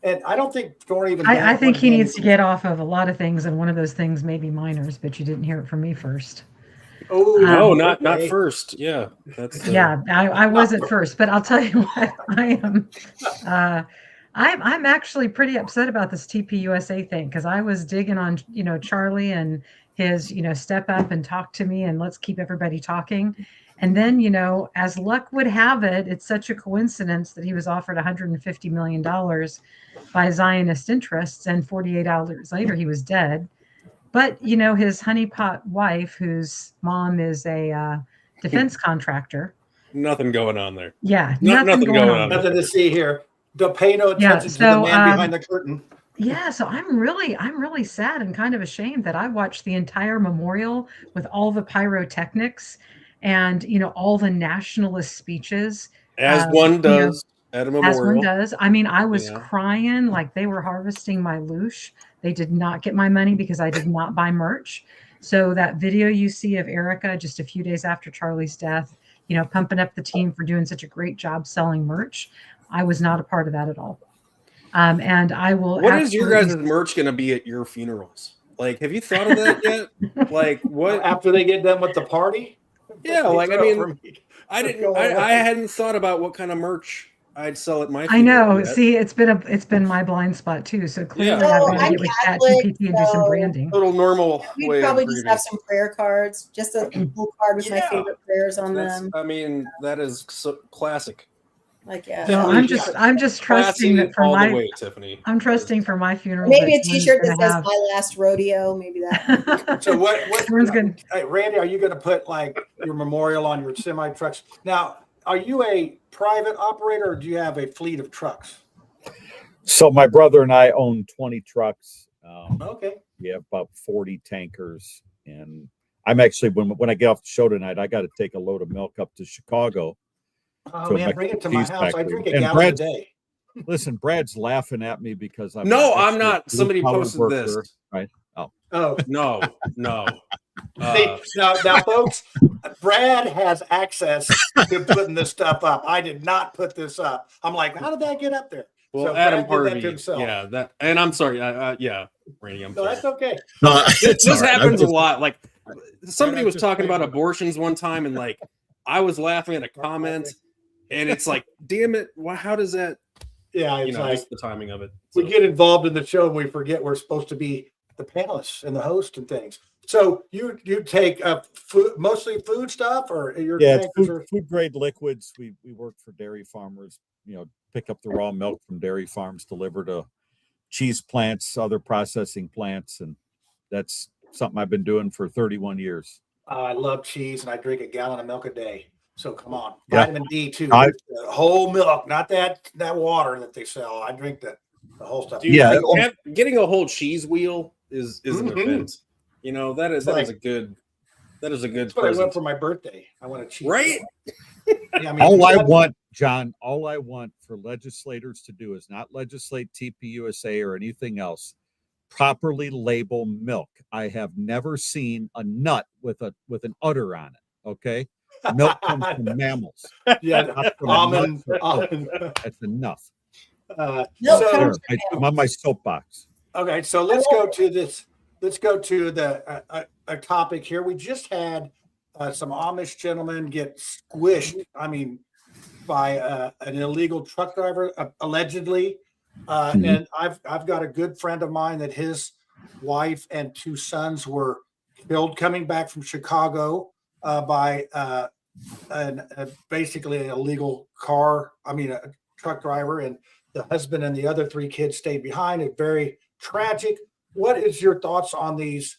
And I don't think Dorn even. I think he needs to get off of a lot of things, and one of those things may be minors, but you didn't hear it from me first. Oh no, not first. Yeah, that's I wasn't first, but I'll tell you what, I am. I'm actually pretty upset about this TPUSA thing because I was digging on Charlie and his step up and talk to me and let's keep everybody talking, and then as luck would have it, it's such a coincidence that he was offered $150 million by Zionist interests, and 48 hours later he was dead. But, his honeypot wife, whose mom is a defense contractor. Nothing going on there. Yeah. Nothing going on. Nothing to see here. Don't pay no attention to the man behind the curtain. Yeah. So I'm really sad and kind of ashamed that I watched the entire memorial with all the pyrotechnics and, all the nationalist speeches. As one does at a memorial. As one does. I mean, I was crying like they were harvesting my loosh. They did not get my money because I did not buy merch. So that video you see of Erica just a few days after Charlie's death, pumping up the team for doing such a great job selling merch, I was not a part of that at all. And I will. What is your guys' merch going to be at your funerals? Like, have you thought of that yet? Like, what after they get done with the party? Yeah, like I mean, I hadn't thought about what kind of merch I'd sell it my. I know. See, it's been my blind spot too. So clearly, Yeah. I've got to get with ChatGPT and do some branding. Total normal We'd way. probably of just greeting. have some prayer cards, just a little card with my favorite prayers on them. I mean, that is so classic. Like, yeah. So I'm just trusting that for all my the way, Tiffany. I'm trusting for my funeral. Maybe a that T-shirt that Jordan's says gonna have- "My Last Rodeo." Maybe that. So what? Jordan's gonna- Hey, Randy, are you going to put like your memorial on your semi trucks? Now, are you a private operator or do you have a fleet of trucks? So my brother and I own 20 trucks. Okay. We have about 40 tankers, and I'm actually when I get off the show tonight, I got to take a load of milk up to Chicago. Oh man, bring it to my house. I drink a gallon a Brad's, day. Listen, Brad's laughing at me because I'm I'm not. Somebody posted worker, this. right? Oh no. See, now, folks, Brad has access to putting this stuff up. I did not put this up. I'm like, how did that get up there? Well, so Adam Brad did that Harvey, to himself. yeah, that, and I'm sorry, yeah, Randy, I'm sorry. That's okay. This happens a lot. Like somebody was talking about abortions one time, and like I was laughing at a comment, and it's like, damn it, how does that? Yeah, it's like just the timing of it. We get involved in the show and we forget we're supposed to be the panelists and the host and things. So you take food, mostly food stuff, or your food grade liquids. We work for dairy farmers. Pick up the raw milk from dairy farms, deliver to cheese plants, other processing plants, and that's something I've been doing for 31 years. I love cheese, and I drink a gallon of milk a day. So come on, Yeah. vitamin D too. The whole milk, not that water that they sell. I drink the whole stuff. Dude, getting a whole cheese wheel is an event. That is a good. That is a good. That's what I went for my birthday. I want a cheese. Right. Yeah, I mean, all I want, John, for legislators to do is not legislate TPUSA or anything else. Properly label milk. I have never seen a nut with an udder on it. Okay, milk comes from mammals. Yeah, almond. That's enough. I'm on my soapbox. Okay, so let's go to this. Let's go to a topic here. We just had some Amish gentlemen get squished. I mean, by an illegal truck driver, allegedly. And I've got a good friend of mine that his wife and 2 sons were killed coming back from Chicago by basically an illegal car. I mean, a truck driver, and the husband and the other 3 kids stayed behind. It's very tragic. What is your thoughts on these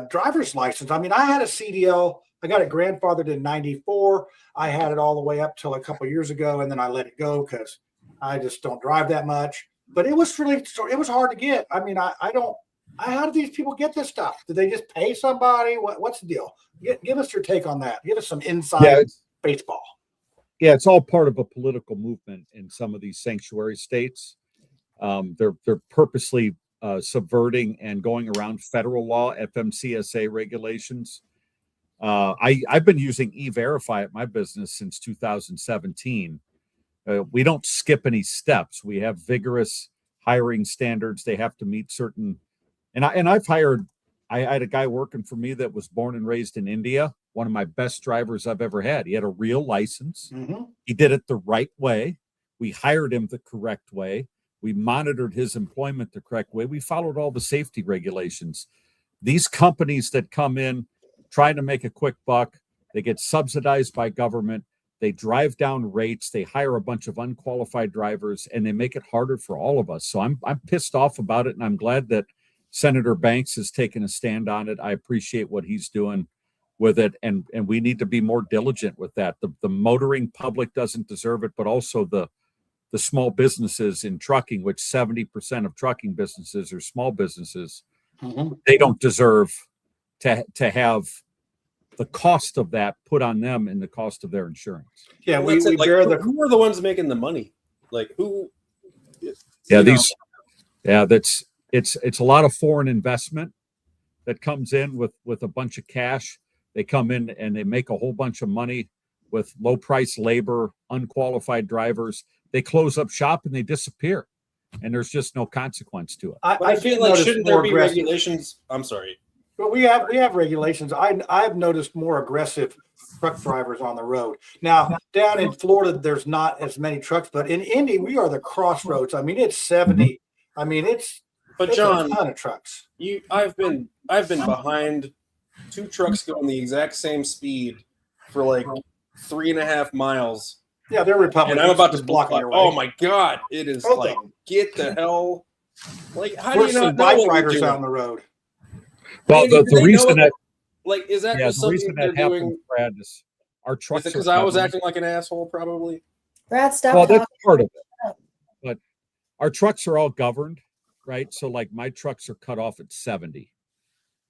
driver's license? I mean, I had a CDL. I got it grandfathered in 94. I had it all the way up till a couple of years ago, and then I let it go because I just don't drive that much. But it was hard to get. I mean, how do these people get this stuff? Do they just pay somebody? What's the deal? Give us your take on that. Give us some inside baseball. Yeah, it's all part of a political movement in some of these sanctuary states. They're purposely subverting and going around federal law, FMCSA regulations. I've been using E-Verify at my business since 2017. We don't skip any steps. We have vigorous hiring standards. They have to meet certain, and I've hired. I had a guy working for me that was born and raised in India. One of my best drivers I've ever had. He had a real license. Mm-hmm. He did it the right way. We hired him the correct way. We monitored his employment the correct way. We followed all the safety regulations. These companies that come in trying to make a quick buck, they get subsidized by government. They drive down rates. They hire a bunch of unqualified drivers, and they make it harder for all of us. So I'm pissed off about it, and I'm glad that Senator Banks has taken a stand on it. I appreciate what he's doing with it, and we need to be more diligent with that. The motoring public doesn't deserve it, but also the small businesses in trucking, which 70% of trucking businesses are small businesses. Mm-hmm. They don't deserve to have the cost of that put on them and the cost of their insurance. Yeah, who are the ones making the money? Like who? It's a lot of foreign investment that comes in with a bunch of cash. They come in and they make a whole bunch of money with low price labor, unqualified drivers. They close up shop and they disappear, and there's just no consequence to it. I feel like shouldn't there be regulations? I'm sorry. But we have regulations. I've noticed more aggressive truck drivers on the road. Now, down in Florida, there's not as many trucks, but in Indy, we are the crossroads. I mean, it's 70. I mean, it's John, a ton of trucks. I've been behind two trucks going the exact same speed for like 3.5 miles. Yeah, they're Republicans. And I'm about to block your way. Oh my God. It is Both like, of them. get the hell. Like, how There's do you not some know bike what riders you're doing? out on the road. Well, Andy, do the they reason know that like, is that yeah, just the something reason they're that happened, doing? Brad, is our trucks. Because I was acting like an asshole, probably. Brad, stop Well, talking. that's part of it. But our trucks are all governed, right? So, like, my trucks are cut off at 70,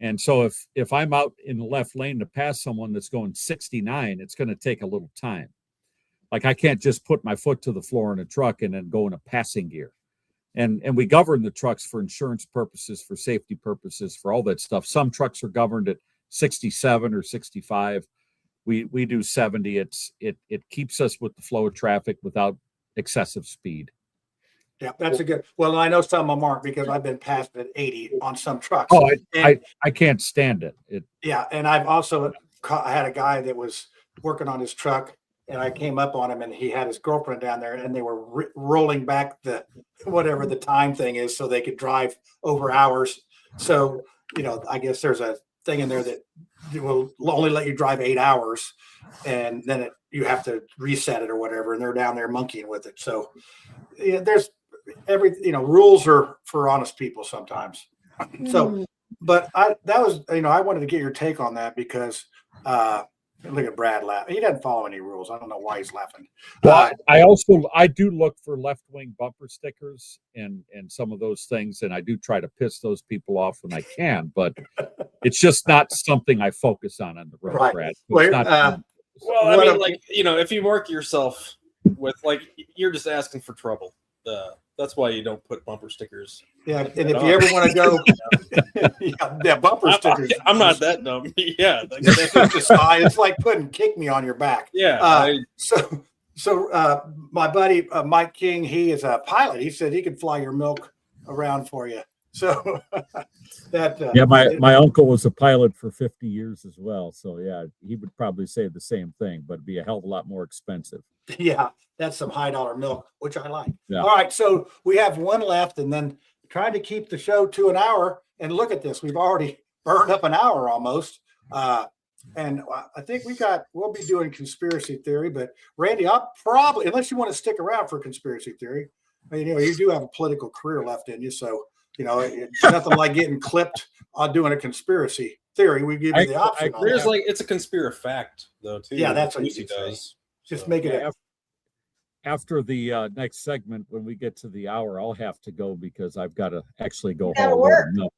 and so if I'm out in the left lane to pass someone that's going 69, it's going to take a little time. Like, I can't just put my foot to the floor in a truck and then go in a passing gear. And we govern the trucks for insurance purposes, for safety purposes, for all that stuff. Some trucks are governed at 67 or 65. We do 70. It keeps us with the flow of traffic without excessive speed. Yeah, that's a good. Well, I know some of them aren't because I've been passed at 80 on some trucks. Oh, And- I can't stand it. Yeah, and I've also I had a guy that was working on his truck, and I came up on him, and he had his girlfriend down there, and they were rolling back the whatever the time thing is, so they could drive over hours. So I guess there's a thing in there that will only let you drive 8 hours, and then you have to reset it or whatever. And they're down there monkeying with it. So there's rules are for honest people sometimes. So, but I wanted to get your take on that because look at Brad laughing. He doesn't follow any rules. I don't know why he's laughing. Well, I do look for left-wing bumper stickers and some of those things, and I do try to piss those people off when I can, but it's just not something I focus on the road, Right. Brad. Well, It's not, Well, I mean, like, if you mark yourself with, like, you're just asking for trouble. That's why you don't put bumper stickers. Yeah, and if you ever want to go, bumper stickers. I'm not that dumb. Yeah, it's like putting "kick me" on your back. Yeah. So my buddy Mike King, he is a pilot. He said he could fly your milk around for you. So that yeah, my uncle was a pilot for 50 years as well. So yeah, he would probably say the same thing, but it'd be a hell of a lot more expensive. Yeah, that's some high dollar milk, which I like. Yeah. All right, so we have one left, and then trying to keep the show to an hour. And look at this, we've already burned up an hour almost. And I think we'll be doing conspiracy theory, but Randy, I'll probably, unless you want to stick around for conspiracy theory, I mean, you do have a political career left in you, so it's nothing like getting clipped on doing a conspiracy theory. We give you the option. There's like, it's a conspiracy fact though too. Yeah, that's what Lucy you say. does. Just make it. After the next segment, when we get to the hour, I'll have to go because I've got to actually go gotta home. work. No.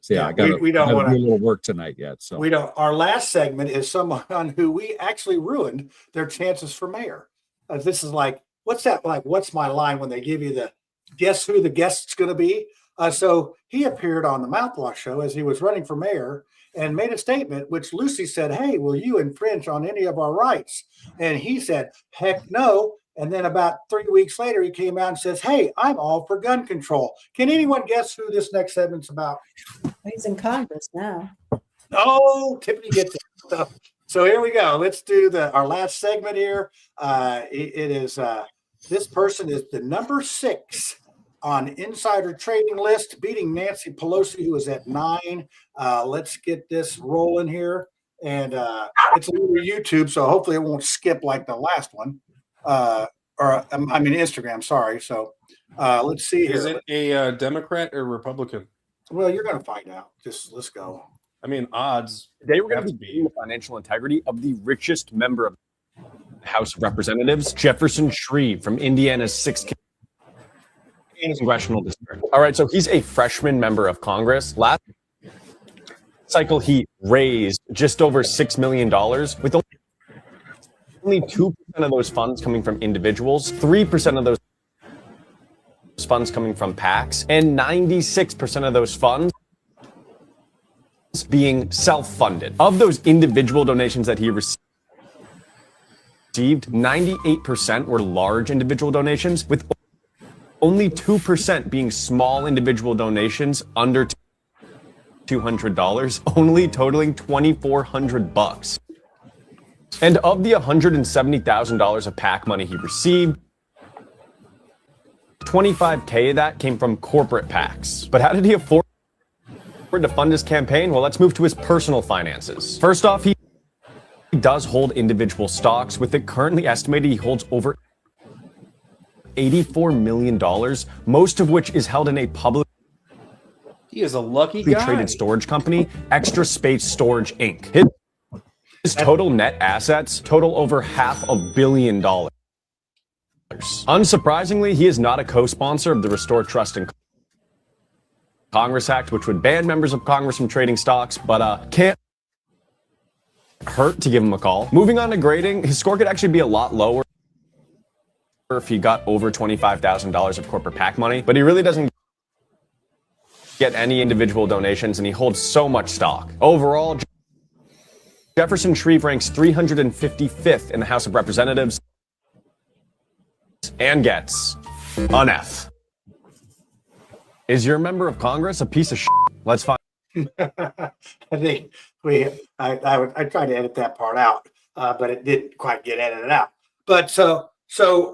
So yeah, I got we don't want do a to little work tonight yet. So we don't. Our last segment is someone who we actually ruined their chances for mayor. This is like, what's that like? What's my line when they give you the guess who the guest's going to be? So he appeared on the Mouthwash show as he was running for mayor and made a statement, which Lucy said, "Hey, will you infringe on any of our rights?" And he said, "Heck no." And then about 3 weeks later, he came out and says, "Hey, I'm all for gun control." Can anyone guess who this next segment's about? He's in Congress now. Oh, Tiffany gets it. So here we go. Let's do our last segment here. It is this person is the number 6 on insider trading list, beating Nancy Pelosi, who is at 9. Let's get this rolling here. And it's over YouTube, so hopefully it won't skip like the last one. Instagram, sorry. So let's see here. Is it a Democrat or Republican? Well, you're going to find out. Just let's go. I mean, odds. Today we're going to be the financial integrity of the richest member of the House of Representatives, Jefferson Shreve from Indiana's 6th congressional district. All right, so he's a freshman member of Congress. Last cycle, he raised just over $6 million with only 2% of those funds coming from individuals, 3% of those funds coming from PACs, and 96% of those funds being self-funded. Of those individual donations that he received, 98% were large individual donations, with only 2% being small individual donations under $200, only totaling $2,400. And of the $170,000 of PAC money he received, $25K of that came from corporate PACs. But how did he afford to fund his campaign? Well, let's move to his personal finances. First off, he does hold individual stocks, with it currently estimated he holds over $84 million, most of which is held in a publicly He is a lucky guy. traded storage company, Extra Space Storage Inc. His total net assets total over $500 million. Unsurprisingly, he is not a co-sponsor of the Restore Trust in Congress Act, which would ban members of Congress from trading stocks, but can't hurt to give him a call. Moving on to grading, his score could actually be a lot lower if he got over $25,000 of corporate PAC money, but he really doesn't get any individual donations, and he holds so much stock. Overall, Jefferson Shreve ranks 355th in the House of Representatives and gets an F. Is your member of Congress a piece of shit? Let's find. I think I tried to edit that part out, but it didn't quite get edited out. But so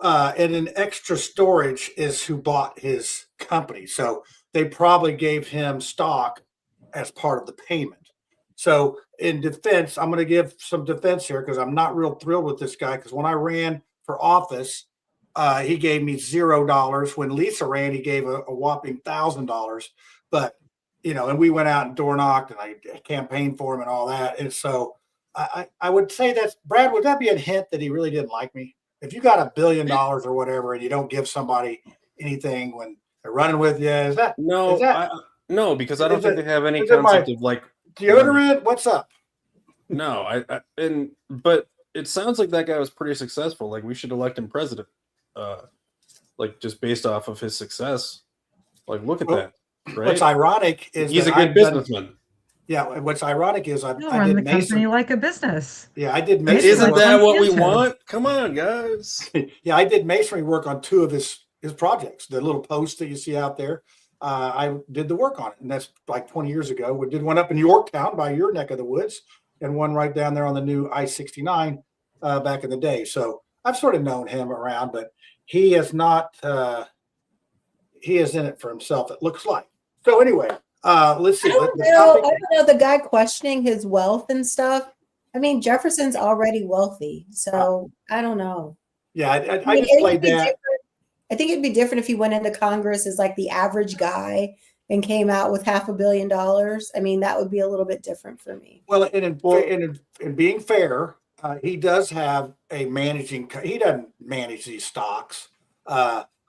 and an Extra Storage is who bought his company. So they probably gave him stock as part of the payment. So in defense, I'm going to give some defense here because I'm not real thrilled with this guy, because when I ran for office, he gave me $0. When Lisa ran, he gave a whopping $1,000. But, you know, and we went out and door knocked and I campaigned for him and all that. And so I would say that's, Brad, would that be a hint that he really didn't like me? If you got $1 billion or whatever and you don't give somebody anything when they're running with you, is that no? No, because I don't think they have any concept of like deodorant. What's up? No, but it sounds like that guy was pretty successful. Like we should elect him president, like just based off of his success. Like look at that. Right? What's ironic is he's a good businessman. Yeah, what's ironic is I run did the company like a business. Yeah, I did masonry. Isn't that what we want? Come on, guys. Yeah, I did masonry work on 2 of his projects. The little posts that you see out there, I did the work on it, and that's like 20 years ago. We did one up in Yorktown by your neck of the woods, and one right down there on the new I-69 back in the day. So I've sort of known him around, but he is not. He is in it for himself. It looks like. So anyway. Let's see. I don't know the guy questioning his wealth and stuff. I mean, Jefferson's already wealthy, so I don't know. Yeah, I just played that. I think it'd be different if he went into Congress as like the average guy and came out with $500 million. I mean, that would be a little bit different for me. Well, in being fair, he does have a managing. He doesn't manage these stocks.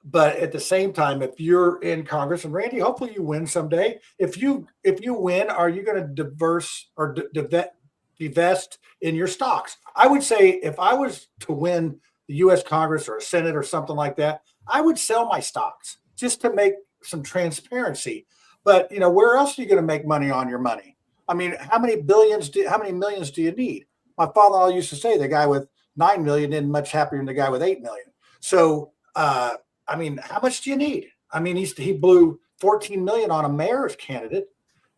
But at the same time, if you're in Congress, and Randy, hopefully you win someday. If you win, are you going to divest in your stocks? I would say if I was to win the U.S. Congress or a Senate or something like that, I would sell my stocks just to make some transparency. But you know, where else are you going to make money on your money? I mean, how many millions do you need? My father-in-law used to say the guy with 9 million isn't much happier than the guy with 8 million. So. I mean, how much do you need? I mean, he blew 14 million on a mayor's candidate,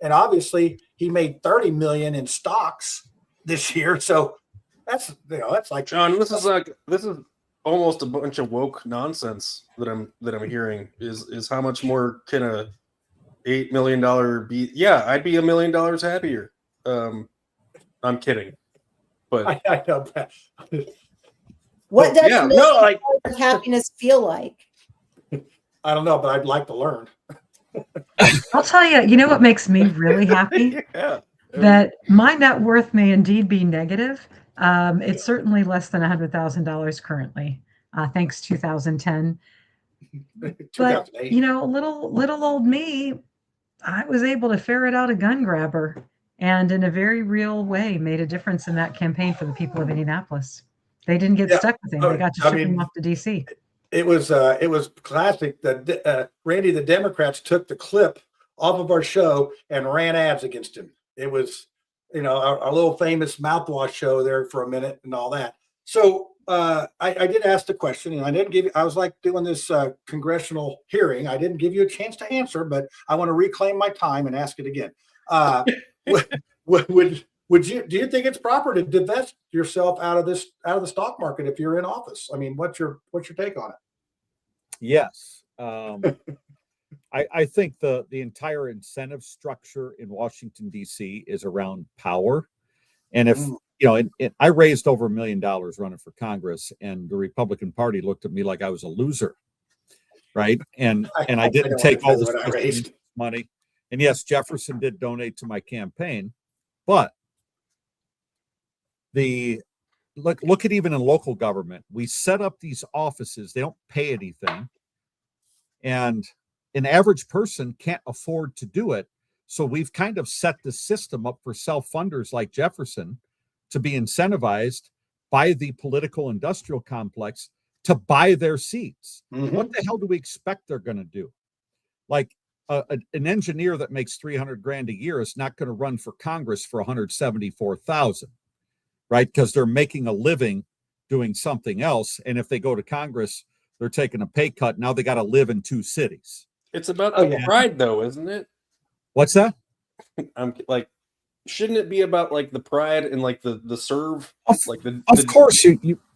and obviously he made 30 million in stocks this year. So that's like John. This is almost a bunch of woke nonsense that I'm hearing. Is how much more can a $8 million be? Yeah, I'd be $1 million happier. I'm kidding, but I know that. What does happiness feel like? I don't know, but I'd like to learn. I'll tell you, you know what makes me really happy? That my net worth may indeed be negative. It's certainly less than $100,000 currently, thanks 2010. But, you know, little old me, I was able to ferret out a gun grabber and in a very real way made a difference in that campaign for the people of Indianapolis. They didn't get stuck with him. They got to ship him off to D.C. It was classic that Randy, the Democrats took the clip off of our show and ran ads against him. It was, you know, our little famous mouthwash show there for a minute and all that. So I did ask the question, and I didn't give you, I was like doing this congressional hearing. I didn't give you a chance to answer, but I want to reclaim my time and ask it again. Would you, do you think it's proper to divest yourself out of the stock market if you're in office? I mean, what's your take on it? Yes. I think the entire incentive structure in Washington, D.C. is around power. And if, I raised over $1 million running for Congress, and the Republican Party looked at me like I was a loser. Right. And I didn't take all this money. And yes, Jefferson did donate to my campaign, but look at even in local government, we set up these offices. They don't pay anything. And an average person can't afford to do it. So we've kind of set the system up for self-funders like Jefferson to be incentivized by the political industrial complex to buy their seats. Mm-hmm. What the hell do we expect they're going to do? Like an engineer that makes $300,000 a year is not going to run for Congress for $174,000, right? Because they're making a living doing something else. And if they go to Congress, they're taking a pay cut. Now they got to live in 2 cities. It's about the pride, though, isn't it? What's that? I'm like, shouldn't it be about like the pride and like the serve? Of course,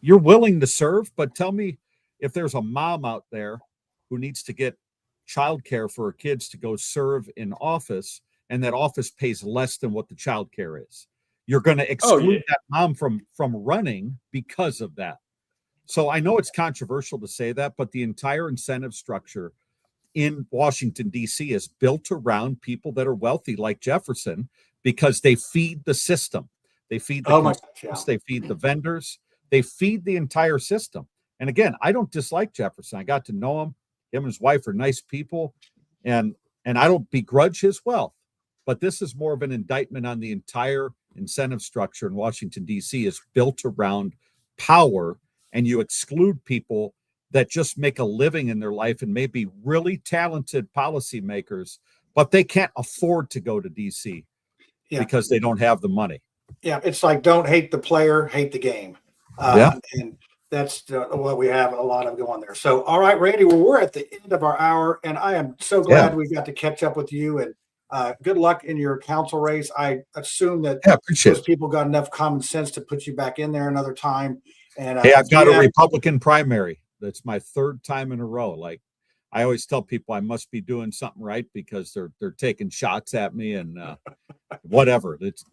you're willing to serve, but tell me if there's a mom out there who needs to get childcare for her kids to go serve in office, and that office pays less than what the childcare is. You're going to exclude that mom from running because of that. So I know it's controversial to say that, but the entire incentive structure in Washington, D.C. is built around people that are wealthy like Jefferson, because they feed the system. They feed the they feed the vendors. They feed the entire system. And again, I don't dislike Jefferson. I got to know him. Him and his wife are nice people, and I don't begrudge his wealth. But this is more of an indictment on the entire incentive structure in Washington, D.C. is built around power, and you exclude people that just make a living in their life and may be really talented policymakers, but they can't afford to go to D.C. because they don't have the money. Yeah, it's like, don't hate the player, hate the game. And that's what we have a lot of going there. So, all right, Randy, well, we're at the end of our hour, and I am so glad we got to catch up with you, and good luck in your council race. I assume that those people got enough common sense to put you back in there another time. And hey, I've got a Republican primary. That's my 3rd time in a row. Like, I always tell people I must be doing something right because they're taking shots at me and whatever. It's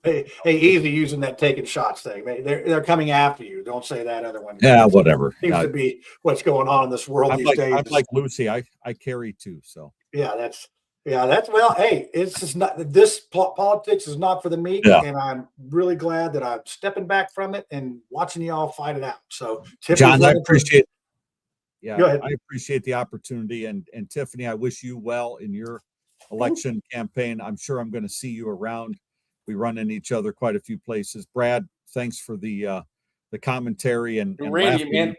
easy using that taking shots thing. They're coming after you. Don't say that other one. Yeah, whatever. Seems to be what's going on in this world these days. I'm like Lucy. I carry too. So that's well. Hey, it's just not this politics is not for the meek, and I'm really glad that I'm stepping back from it and watching y'all fight it out. So, John, I appreciate. Yeah, I appreciate the opportunity. And Tiffany, I wish you well in your election campaign. I'm sure I'm going to see you around. We run into each other quite a few places. Brad, thanks for the commentary and Randy, man,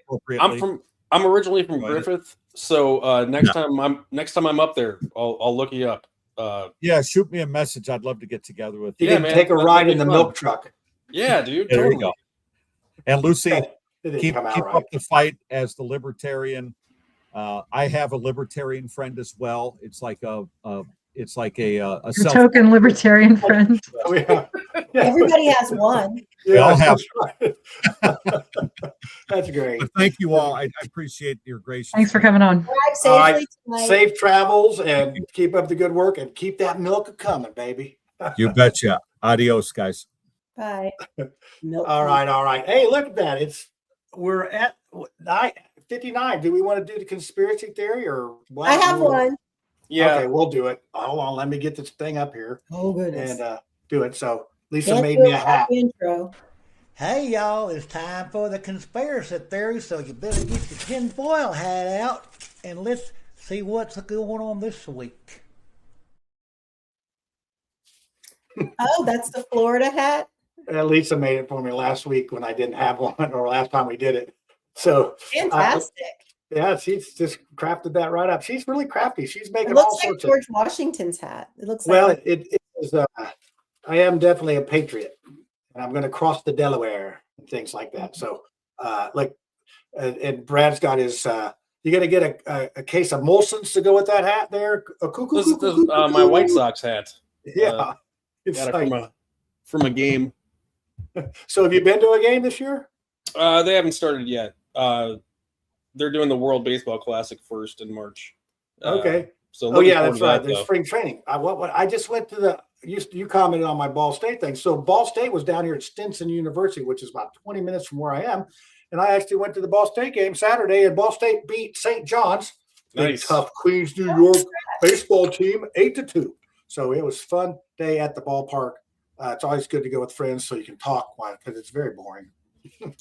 I'm originally from Griffith. So next time I'm up there, I'll look you up. Yeah, shoot me a message. I'd love to get together with you. You can take a ride in the milk truck. Yeah, dude. There you go. And Lucy, keep up the fight as the libertarian. I have a libertarian friend as well. It's like a token libertarian friend. Everybody has one. We all have. That's great. But thank you all. I appreciate your grace. Thanks for coming on. All right, safe travels, and keep up the good work, and keep that milk coming, baby. You betcha. Adios, guys. Bye. All right. Hey, look at that. We're at 59. Do we want to do the conspiracy theory or what? I have one. Yeah. Okay, we'll do it. Hold on. Let me get this thing up here. Oh, goodness. And do it. So Lisa made me a hat. Intro. Hey, y'all. It's time for the conspiracy theory. So you better get your tinfoil hat out and let's see what's going on this week. Oh, that's the Florida hat? Lisa made it for me last week when I didn't have one, or last time we did it. So fantastic. She's just crafted that right up. She's really crafty. She's making it looks all like sorts George Washington's hat. It looks well, like it is. I am definitely a patriot, and I'm going to cross the Delaware and things like that. So, and Brad's got his. You got to get a case of Molson's to go with that hat there. This is my White Sox hat. Yeah. Got it from a game. So have you been to a game this year? They haven't started yet. They're doing the World Baseball Classic first in March. Okay. So that's right. There's spring training. I just went to you commented on my Ball State thing. So Ball State was down here at Stinson University, which is about 20 minutes from where I am. And I actually went to the Ball State game Saturday, and Ball State beat St. John's, big tough Queens, New York baseball team, 8-2. So it was a fun day at the ballpark. It's always good to go with friends so you can talk because it's very boring.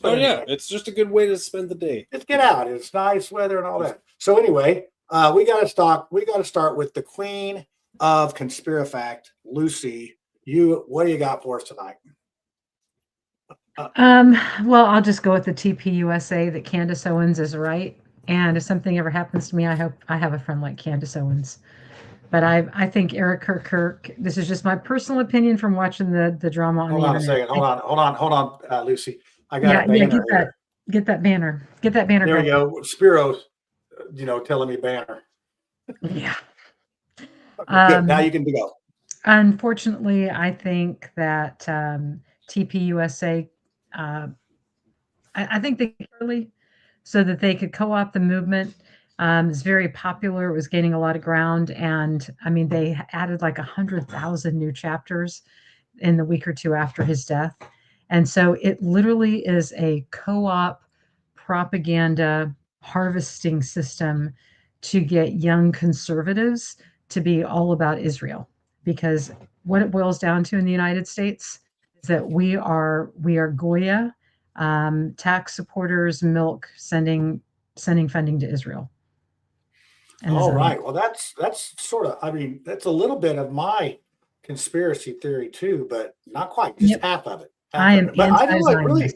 Anyway, it's just a good way to spend the day. Let's get out. It's nice weather and all that. So anyway, we got to start with the queen of Conspirafact, Lucy. What do you got for us tonight? Well, I'll just go with the TPUSA that Candace Owens is right. And if something ever happens to me, I hope I have a friend like Candace Owens. But I think Eric Kirk, this is just my personal opinion from watching the drama on the internet. Hold on a second. Hold on, Lucy. I got a banner. Get that banner. Get that banner. There we go. Spiro's, telling me banner. Yeah. Good. Now you can go. Unfortunately, I think that TPUSA, I think they early so that they could co-opt the movement. It's very popular. It was gaining a lot of ground. And I mean, they added like 100,000 new chapters in the week or two after his death. And so it literally is a co-op propaganda harvesting system to get young conservatives to be all about Israel. Because what it boils down to in the United States is that we are Goya, tax supporters, milk, sending funding to Israel. All right. Well, that's sort of, that's a little bit of my conspiracy theory too, but not quite, just half of it. But I know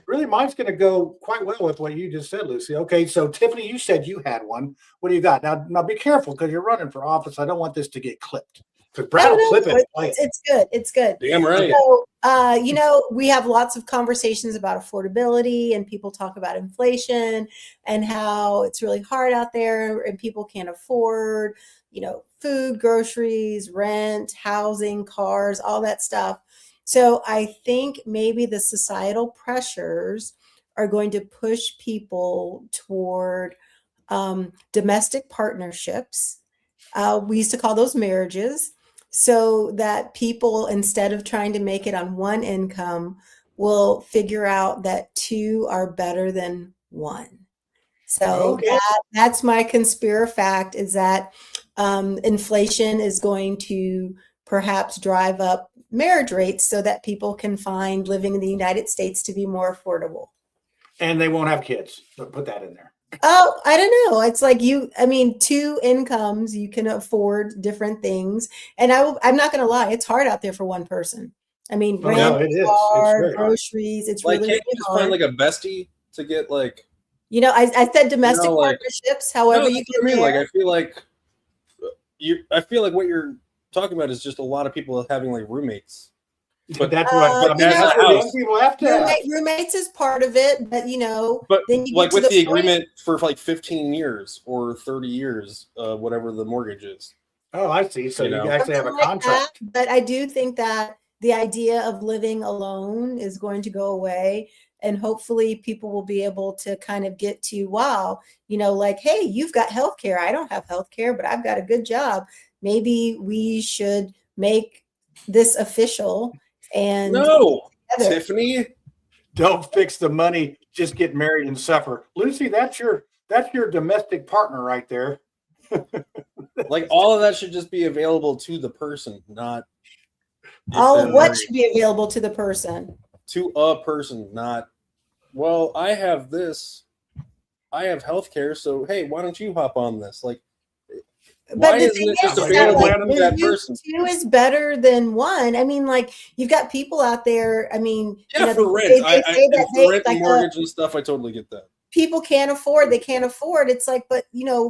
really mine's going to go quite well with what you just said, Lucy. Okay. So Tiffany, you said you had one. What do you got? Now be careful because you're running for office. I don't want this to get clipped. Because Brad will clip it. It's good. It's good. Damn right. So, we have lots of conversations about affordability, and people talk about inflation and how it's really hard out there and people can't afford, food, groceries, rent, housing, cars, all that stuff. So I think maybe the societal pressures are going to push people toward domestic partnerships. We used to call those marriages. So that people, instead of trying to make it on one income, will figure out that two are better than one. So that's my conspirafact, is that inflation is going to perhaps drive up marriage rates so that people can find living in the United States to be more affordable. And they won't have kids. So put that in there. Oh, I don't know. It's like two incomes, you can afford different things. And I'm not going to lie, it's hard out there for one person. I mean, rent, car, groceries, it's like, really, can't you just hard. find like a bestie to get like, I said domestic partnerships, however you get there. Like, I feel like what you're talking about is just a lot of people having like roommates. But that's what young people have to have. Roommates is part of it, but then you like with the agreement for like 15 years or 30 years, whatever the mortgage is. Oh, I see. So you actually have a contract. But I do think that the idea of living alone is going to go away, and hopefully people will be able to kind of get to, wow, like, hey, you've got healthcare. I don't have healthcare, but I've got a good job. Maybe we should make this official. And no, Tiffany, don't fix the money. Just get married and suffer. Lucy, that's your domestic partner right there. Like all of that should just be available to the person, not all of what should be available to the person. To a person, not. Well, I have this. I have healthcare, so hey, why don't you hop on this? Like. But the thing is that two is better than one. I mean, like, you've got people out there. I mean, for rent, for rent and mortgage and stuff. I totally get that. People can't afford. They can't afford. It's like, but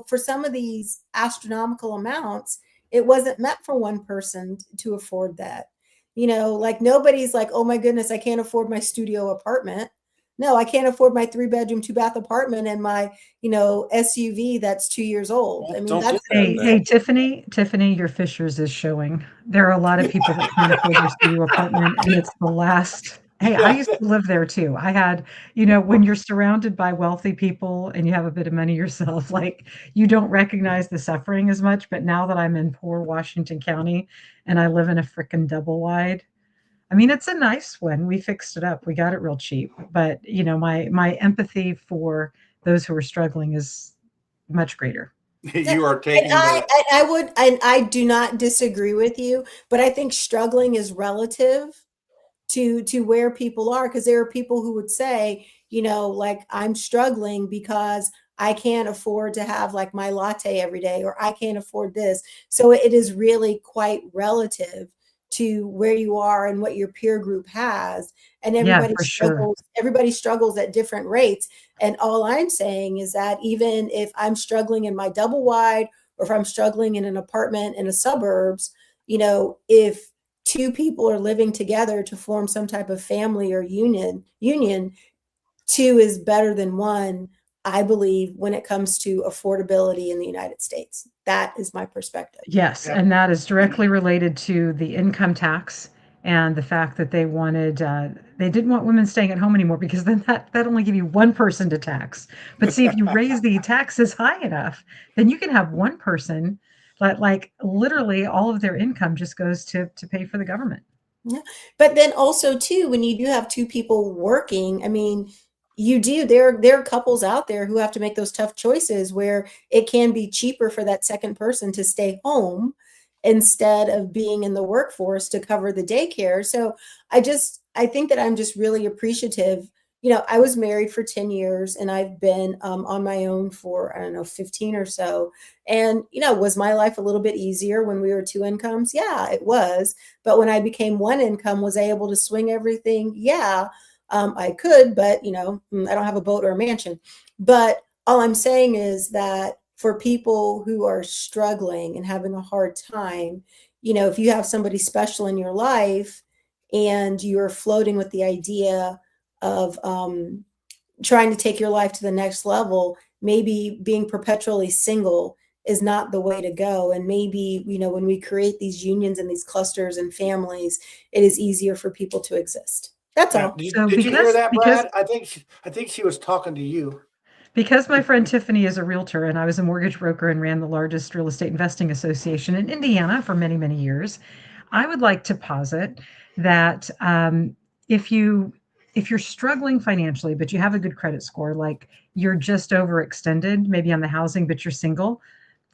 for some of these astronomical amounts, it wasn't meant for one person to afford that. Like nobody's like, oh my goodness, I can't afford my studio apartment. No, I can't afford my 3-bedroom, 2-bath apartment and my, SUV that's 2 years old. I mean, that's Hey, Tiffany, your Fishers is showing. There are a lot of people that can't afford their studio apartment, and it's the last. Hey, I used to live there too. I had, when you're surrounded by wealthy people and you have a bit of money yourself, like you don't recognize the suffering as much. But now that I'm in poor Washington County and I live in a frickin' double wide, I mean, it's a nice one. We fixed it up. We got it real cheap. But, my empathy for those who are struggling is much greater. You are taking I do not disagree with you, but I think struggling is relative to where people are, because there are people who would say, like, I'm struggling because I can't afford to have like my latte every day, or I can't afford this. So it is really quite relative to where you are and what your peer group has, and everybody struggles. Sure. Everybody struggles at different rates. And all I'm saying is that even if I'm struggling in my double wide, or if I'm struggling in an apartment in the suburbs, if 2 people are living together to form some type of family or union, 2 is better than 1. I believe when it comes to affordability in the United States. That is my perspective. Yes, and that is directly related to the income tax and the fact that they didn't want women staying at home anymore, because then that only give you one person to tax. But see, if you raise the taxes high enough, then you can have one person that, like, literally all of their income just goes to pay for the government. Yeah. But then also too, when you do have 2 people working, I mean, there are couples out there who have to make those tough choices where it can be cheaper for that second person to stay home instead of being in the workforce to cover the daycare. So I think that I'm just really appreciative. I was married for 10 years and I've been on my own for, I don't know, 15 or so. And, was my life a little bit easier when we were 2 incomes? Yeah, it was. But when I became 1 income, was I able to swing everything? Yeah. I could, but I don't have a boat or a mansion. But all I'm saying is that for people who are struggling and having a hard time, if you have somebody special in your life and you're floating with the idea of trying to take your life to the next level, maybe being perpetually single is not the way to go. And maybe, when we create these unions and these clusters and families, it is easier for people to exist. That's all. Did you hear that, Brad? I think she was talking to you. Because my friend Tiffany is a realtor and I was a mortgage broker and ran the largest real estate investing association in Indiana for many, many years, I would like to posit that if you're struggling financially, but you have a good credit score, like you're just overextended, maybe on the housing, but you're single,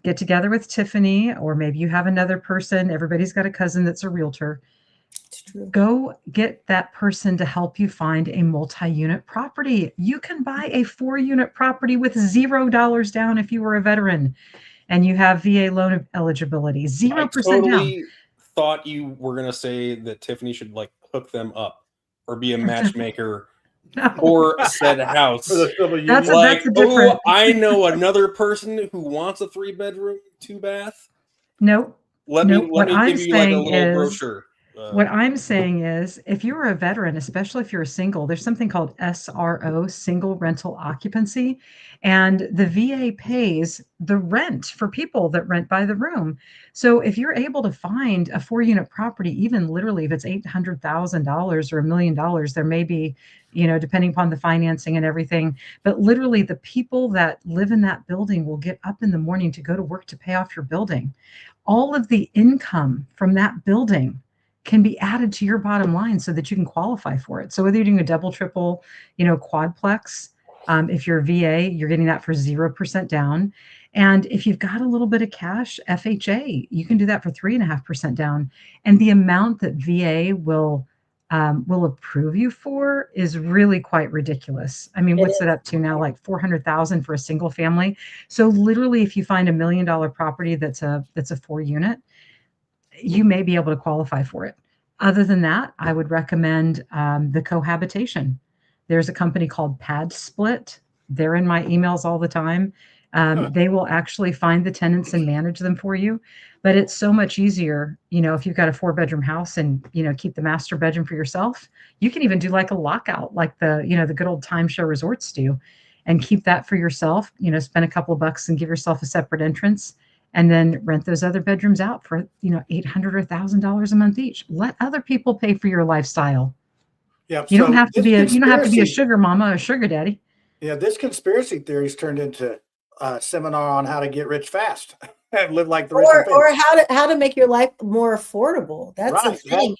get together with Tiffany, or maybe you have another person. Everybody's got a cousin that's a realtor. Go get that person to help you find a multi-unit property. You can buy a 4-unit property with $0 down if you were a veteran and you have VA loan eligibility. 0% down. Thought you were going to say that Tiffany should like hook them up or be a matchmaker for said house. That's a different. I know another person who wants a 3-bedroom, 2-bath. Nope. Let me give you like a little brochure. What I'm saying is, if you're a veteran, especially if you're a single, there's something called SRO, single rental occupancy, and the VA pays the rent for people that rent by the room. So if you're able to find a 4-unit property, even literally if it's $800,000 or $1 million, there may be, depending upon the financing and everything, but literally the people that live in that building will get up in the morning to go to work to pay off your building. All of the income from that building can be added to your bottom line so that you can qualify for it. So whether you're doing a double, triple, quadplex, if you're VA, you're getting that for 0% down. And if you've got a little bit of cash, FHA, you can do that for 3.5% down. And the amount that VA will approve you for is really quite ridiculous. I mean, what's it up to now? Like 400,000 for a single family. So literally, if you find $1 million property that's a 4-unit, you may be able to qualify for it. Other than that, I would recommend the cohabitation. There's a company called Pad Split. They're in my emails all the time. They will actually find the tenants and manage them for you. But it's so much easier, if you've got a 4-bedroom house and, keep the master bedroom for yourself. You can even do like a lockout, like the good old timeshare resorts do, and keep that for yourself, spend a couple of bucks and give yourself a separate entrance, and then rent those other bedrooms out for, $800 or $1,000 a month each. Let other people pay for your lifestyle. Yeah. You don't have to be a sugar mama or a sugar daddy. Yeah. This conspiracy theory's turned into a seminar on how to get rich fast and live like the rich. Or how to make your life more affordable. That's the thing.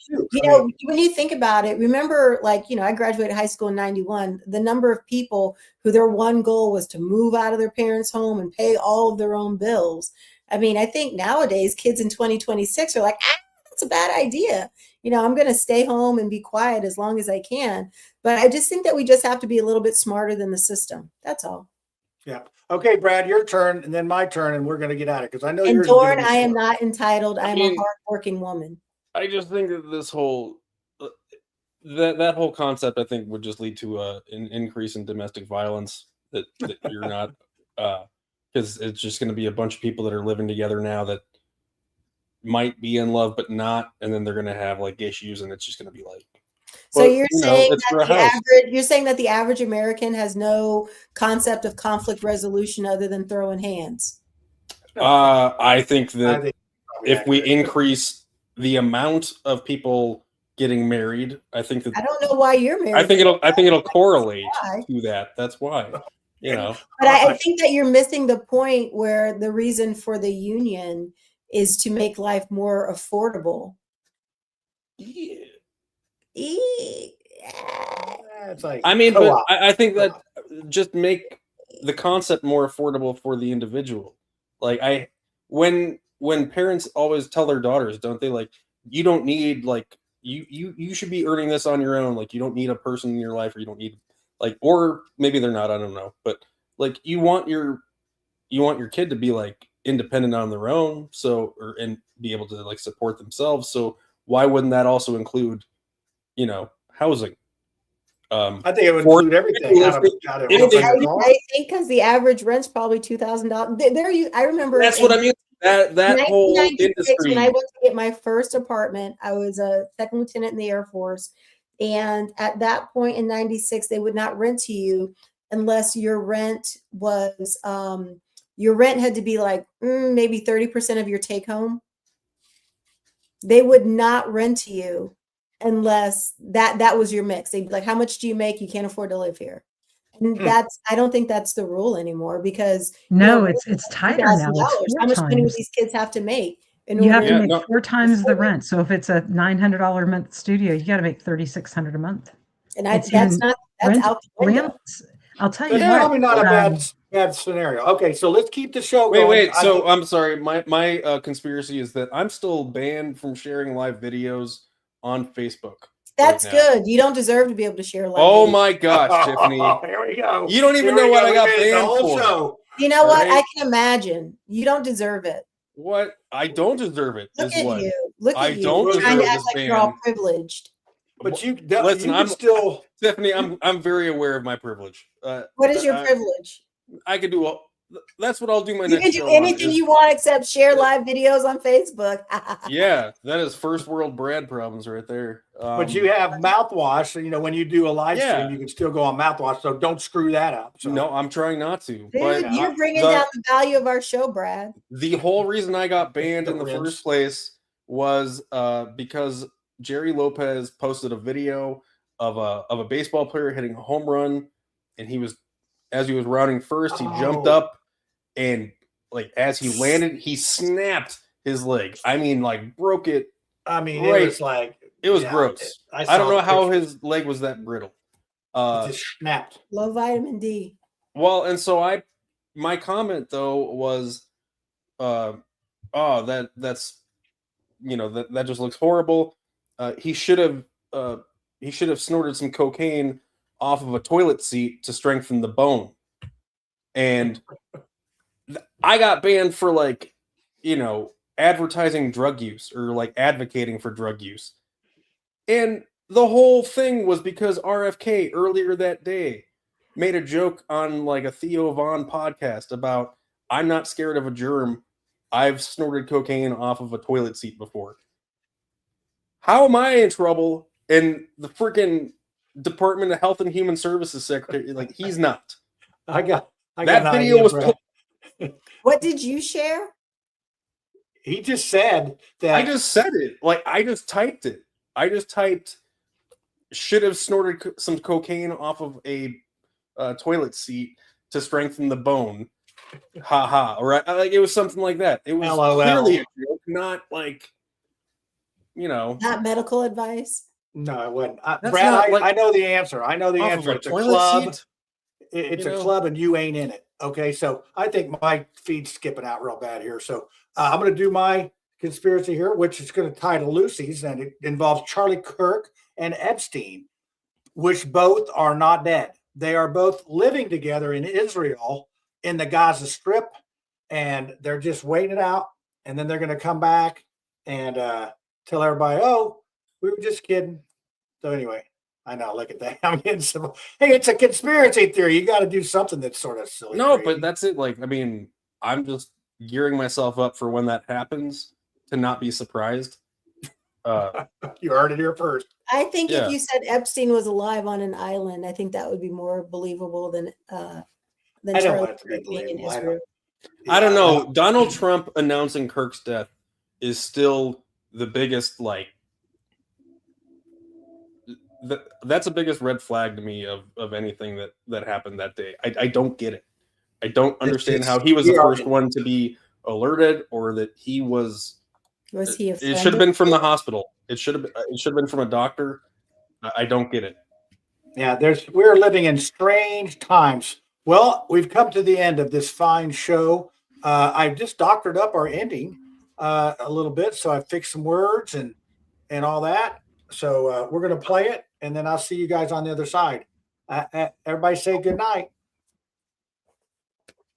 When you think about it, remember, I graduated high school in 91. The number of people who their one goal was to move out of their parents' home and pay all of their own bills. I mean, I think nowadays kids in 2026 are like, that's a bad idea. I'm going to stay home and be quiet as long as I can. But I just think that we just have to be a little bit smarter than the system. That's all. Yeah. Okay, Brad, your turn, and then my turn, and we're going to get at it because I know you're. And Dorn, I am not entitled. I am a hardworking woman. I just think that this whole that whole concept, I think, would just lead to an increase in domestic violence. That you're not, because it's just going to be a bunch of people that are living together now that might be in love but not, and then they're going to have like issues, and it's just going to be like. So you're saying that the average American has no concept of conflict resolution other than throwing hands? I think that if we increase the amount of people getting married, I think that I don't know why you're married. I think it'll correlate to that. That's why, But I think that you're missing the point where the reason for the union is to make life more affordable. Yeah. It's like but I think that just make the concept more affordable for the individual. Like when parents always tell their daughters, don't they, like, you don't need you should be earning this on your own. Like, you don't need a person in your life, or you don't need or maybe they're not, I don't know, but like you want your kid to be like independent on their own, and be able to like support themselves. So why wouldn't that also include housing? I think it would include everything. I think because the average rent's probably $2,000. I remember. That's what I mean. That whole industry. When I went to get my first apartment, I was a second lieutenant in the Air Force, and at that point in '96, they would not rent to you unless your rent was your rent had to be like maybe 30% of your take home. They would not rent to you unless that was your mix. They'd be like, how much do you make? You can't afford to live here. And I don't think that's the rule anymore, because it's tighter now. How much money would these kids have to make? You have to make 4 times the rent. So if it's a $900 a month studio, you got to make $3,600 a month. And that's out the window. I'll tell you. That's probably not a bad scenario. Okay, so let's keep the show going. Wait. So I'm sorry. My conspiracy is that I'm still banned from sharing live videos on Facebook. That's good. You don't deserve to be able to share live. Oh my gosh, Tiffany! Here we go. You don't even know what I got banned for. Show. You know what? I can imagine. You don't deserve it. What? I don't deserve it. Look at you. Look at you. Don't deserve trying to act this like ban. you're all privileged. But listen. I'm still Tiffany. I'm very aware of my privilege. What is your privilege? I can do that's what I'll do. You can do anything you want except share live videos on Facebook. Yeah, that is first world Brad problems right there. But you have Mouthwash, so when you do a live stream, you can still go on Mouthwash. So don't screw that up. So. No, I'm trying not to. Dude, but you're bringing down the value of our show, Brad. The whole reason I got banned in the first place was because Jerry Lopez posted a video of a baseball player hitting a home run, and as he was rounding first, he jumped up, and like as he landed, he snapped his leg. I mean, like broke it. I mean, right. It was gross. I don't know how his leg was that brittle. It just snapped. Low vitamin D. Well, and so my comment though was, that's that just looks horrible. He should have snorted some cocaine off of a toilet seat to strengthen the bone. And I got banned for advertising drug use or like advocating for drug use. And the whole thing was because RFK earlier that day made a joke on like a Theo Vaughn podcast about I'm not scared of a germ. I've snorted cocaine off of a toilet seat before. How am I in trouble? And the freaking Department of Health and Human Services secretary, like, he's not. I got that video was. What did you share? He just said that. I just said it. Like, I just typed it. I just typed, should have snorted some cocaine off of a toilet seat to strengthen the bone. Ha ha. Right? Like, it was something like that. It was clearly a joke, not like, Not medical advice. No, it wasn't. Brad, I know the answer. I know the answer. It's a club. It's a club, and you ain't in it. Okay, so I think my feed's skipping out real bad here. So I'm going to do my conspiracy here, which is going to tie to Lucy's, and it involves Charlie Kirk and Epstein, which both are not dead. They are both living together in Israel in the Gaza Strip, and they're just waiting it out, and then they're going to come back and tell everybody, "Oh, we were just kidding." So anyway, I know. Look at that. I'm getting some. Hey, it's a conspiracy theory. You got to do something that's sort of silly. No, crazy. but that's it. Like, I mean, I'm just gearing myself up for when that happens to not be surprised. You heard it here first. I think if you said Epstein was alive on an island, I think that would be more believable than I don't Charlie want it to be Kirk being in believable. Israel. I don't know. Donald Trump announcing Kirk's death is still the biggest, like, that's the biggest red flag to me of anything that happened that day. I don't get it. I don't understand how he was the first one to be alerted, or that he was. Was he? It should have been from the hospital. It should have been from a doctor. I don't get it. Yeah, we're living in strange times. Well, we've come to the end of this fine show. I've just doctored up our ending a little bit, so I fixed some words and all that. So we're going to play it, and then I'll see you guys on the other side. Everybody say good night.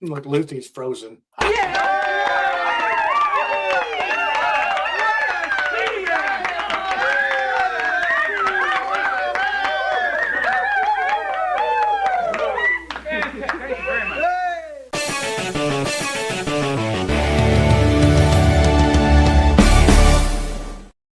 Look, Lucy's frozen. Yeah!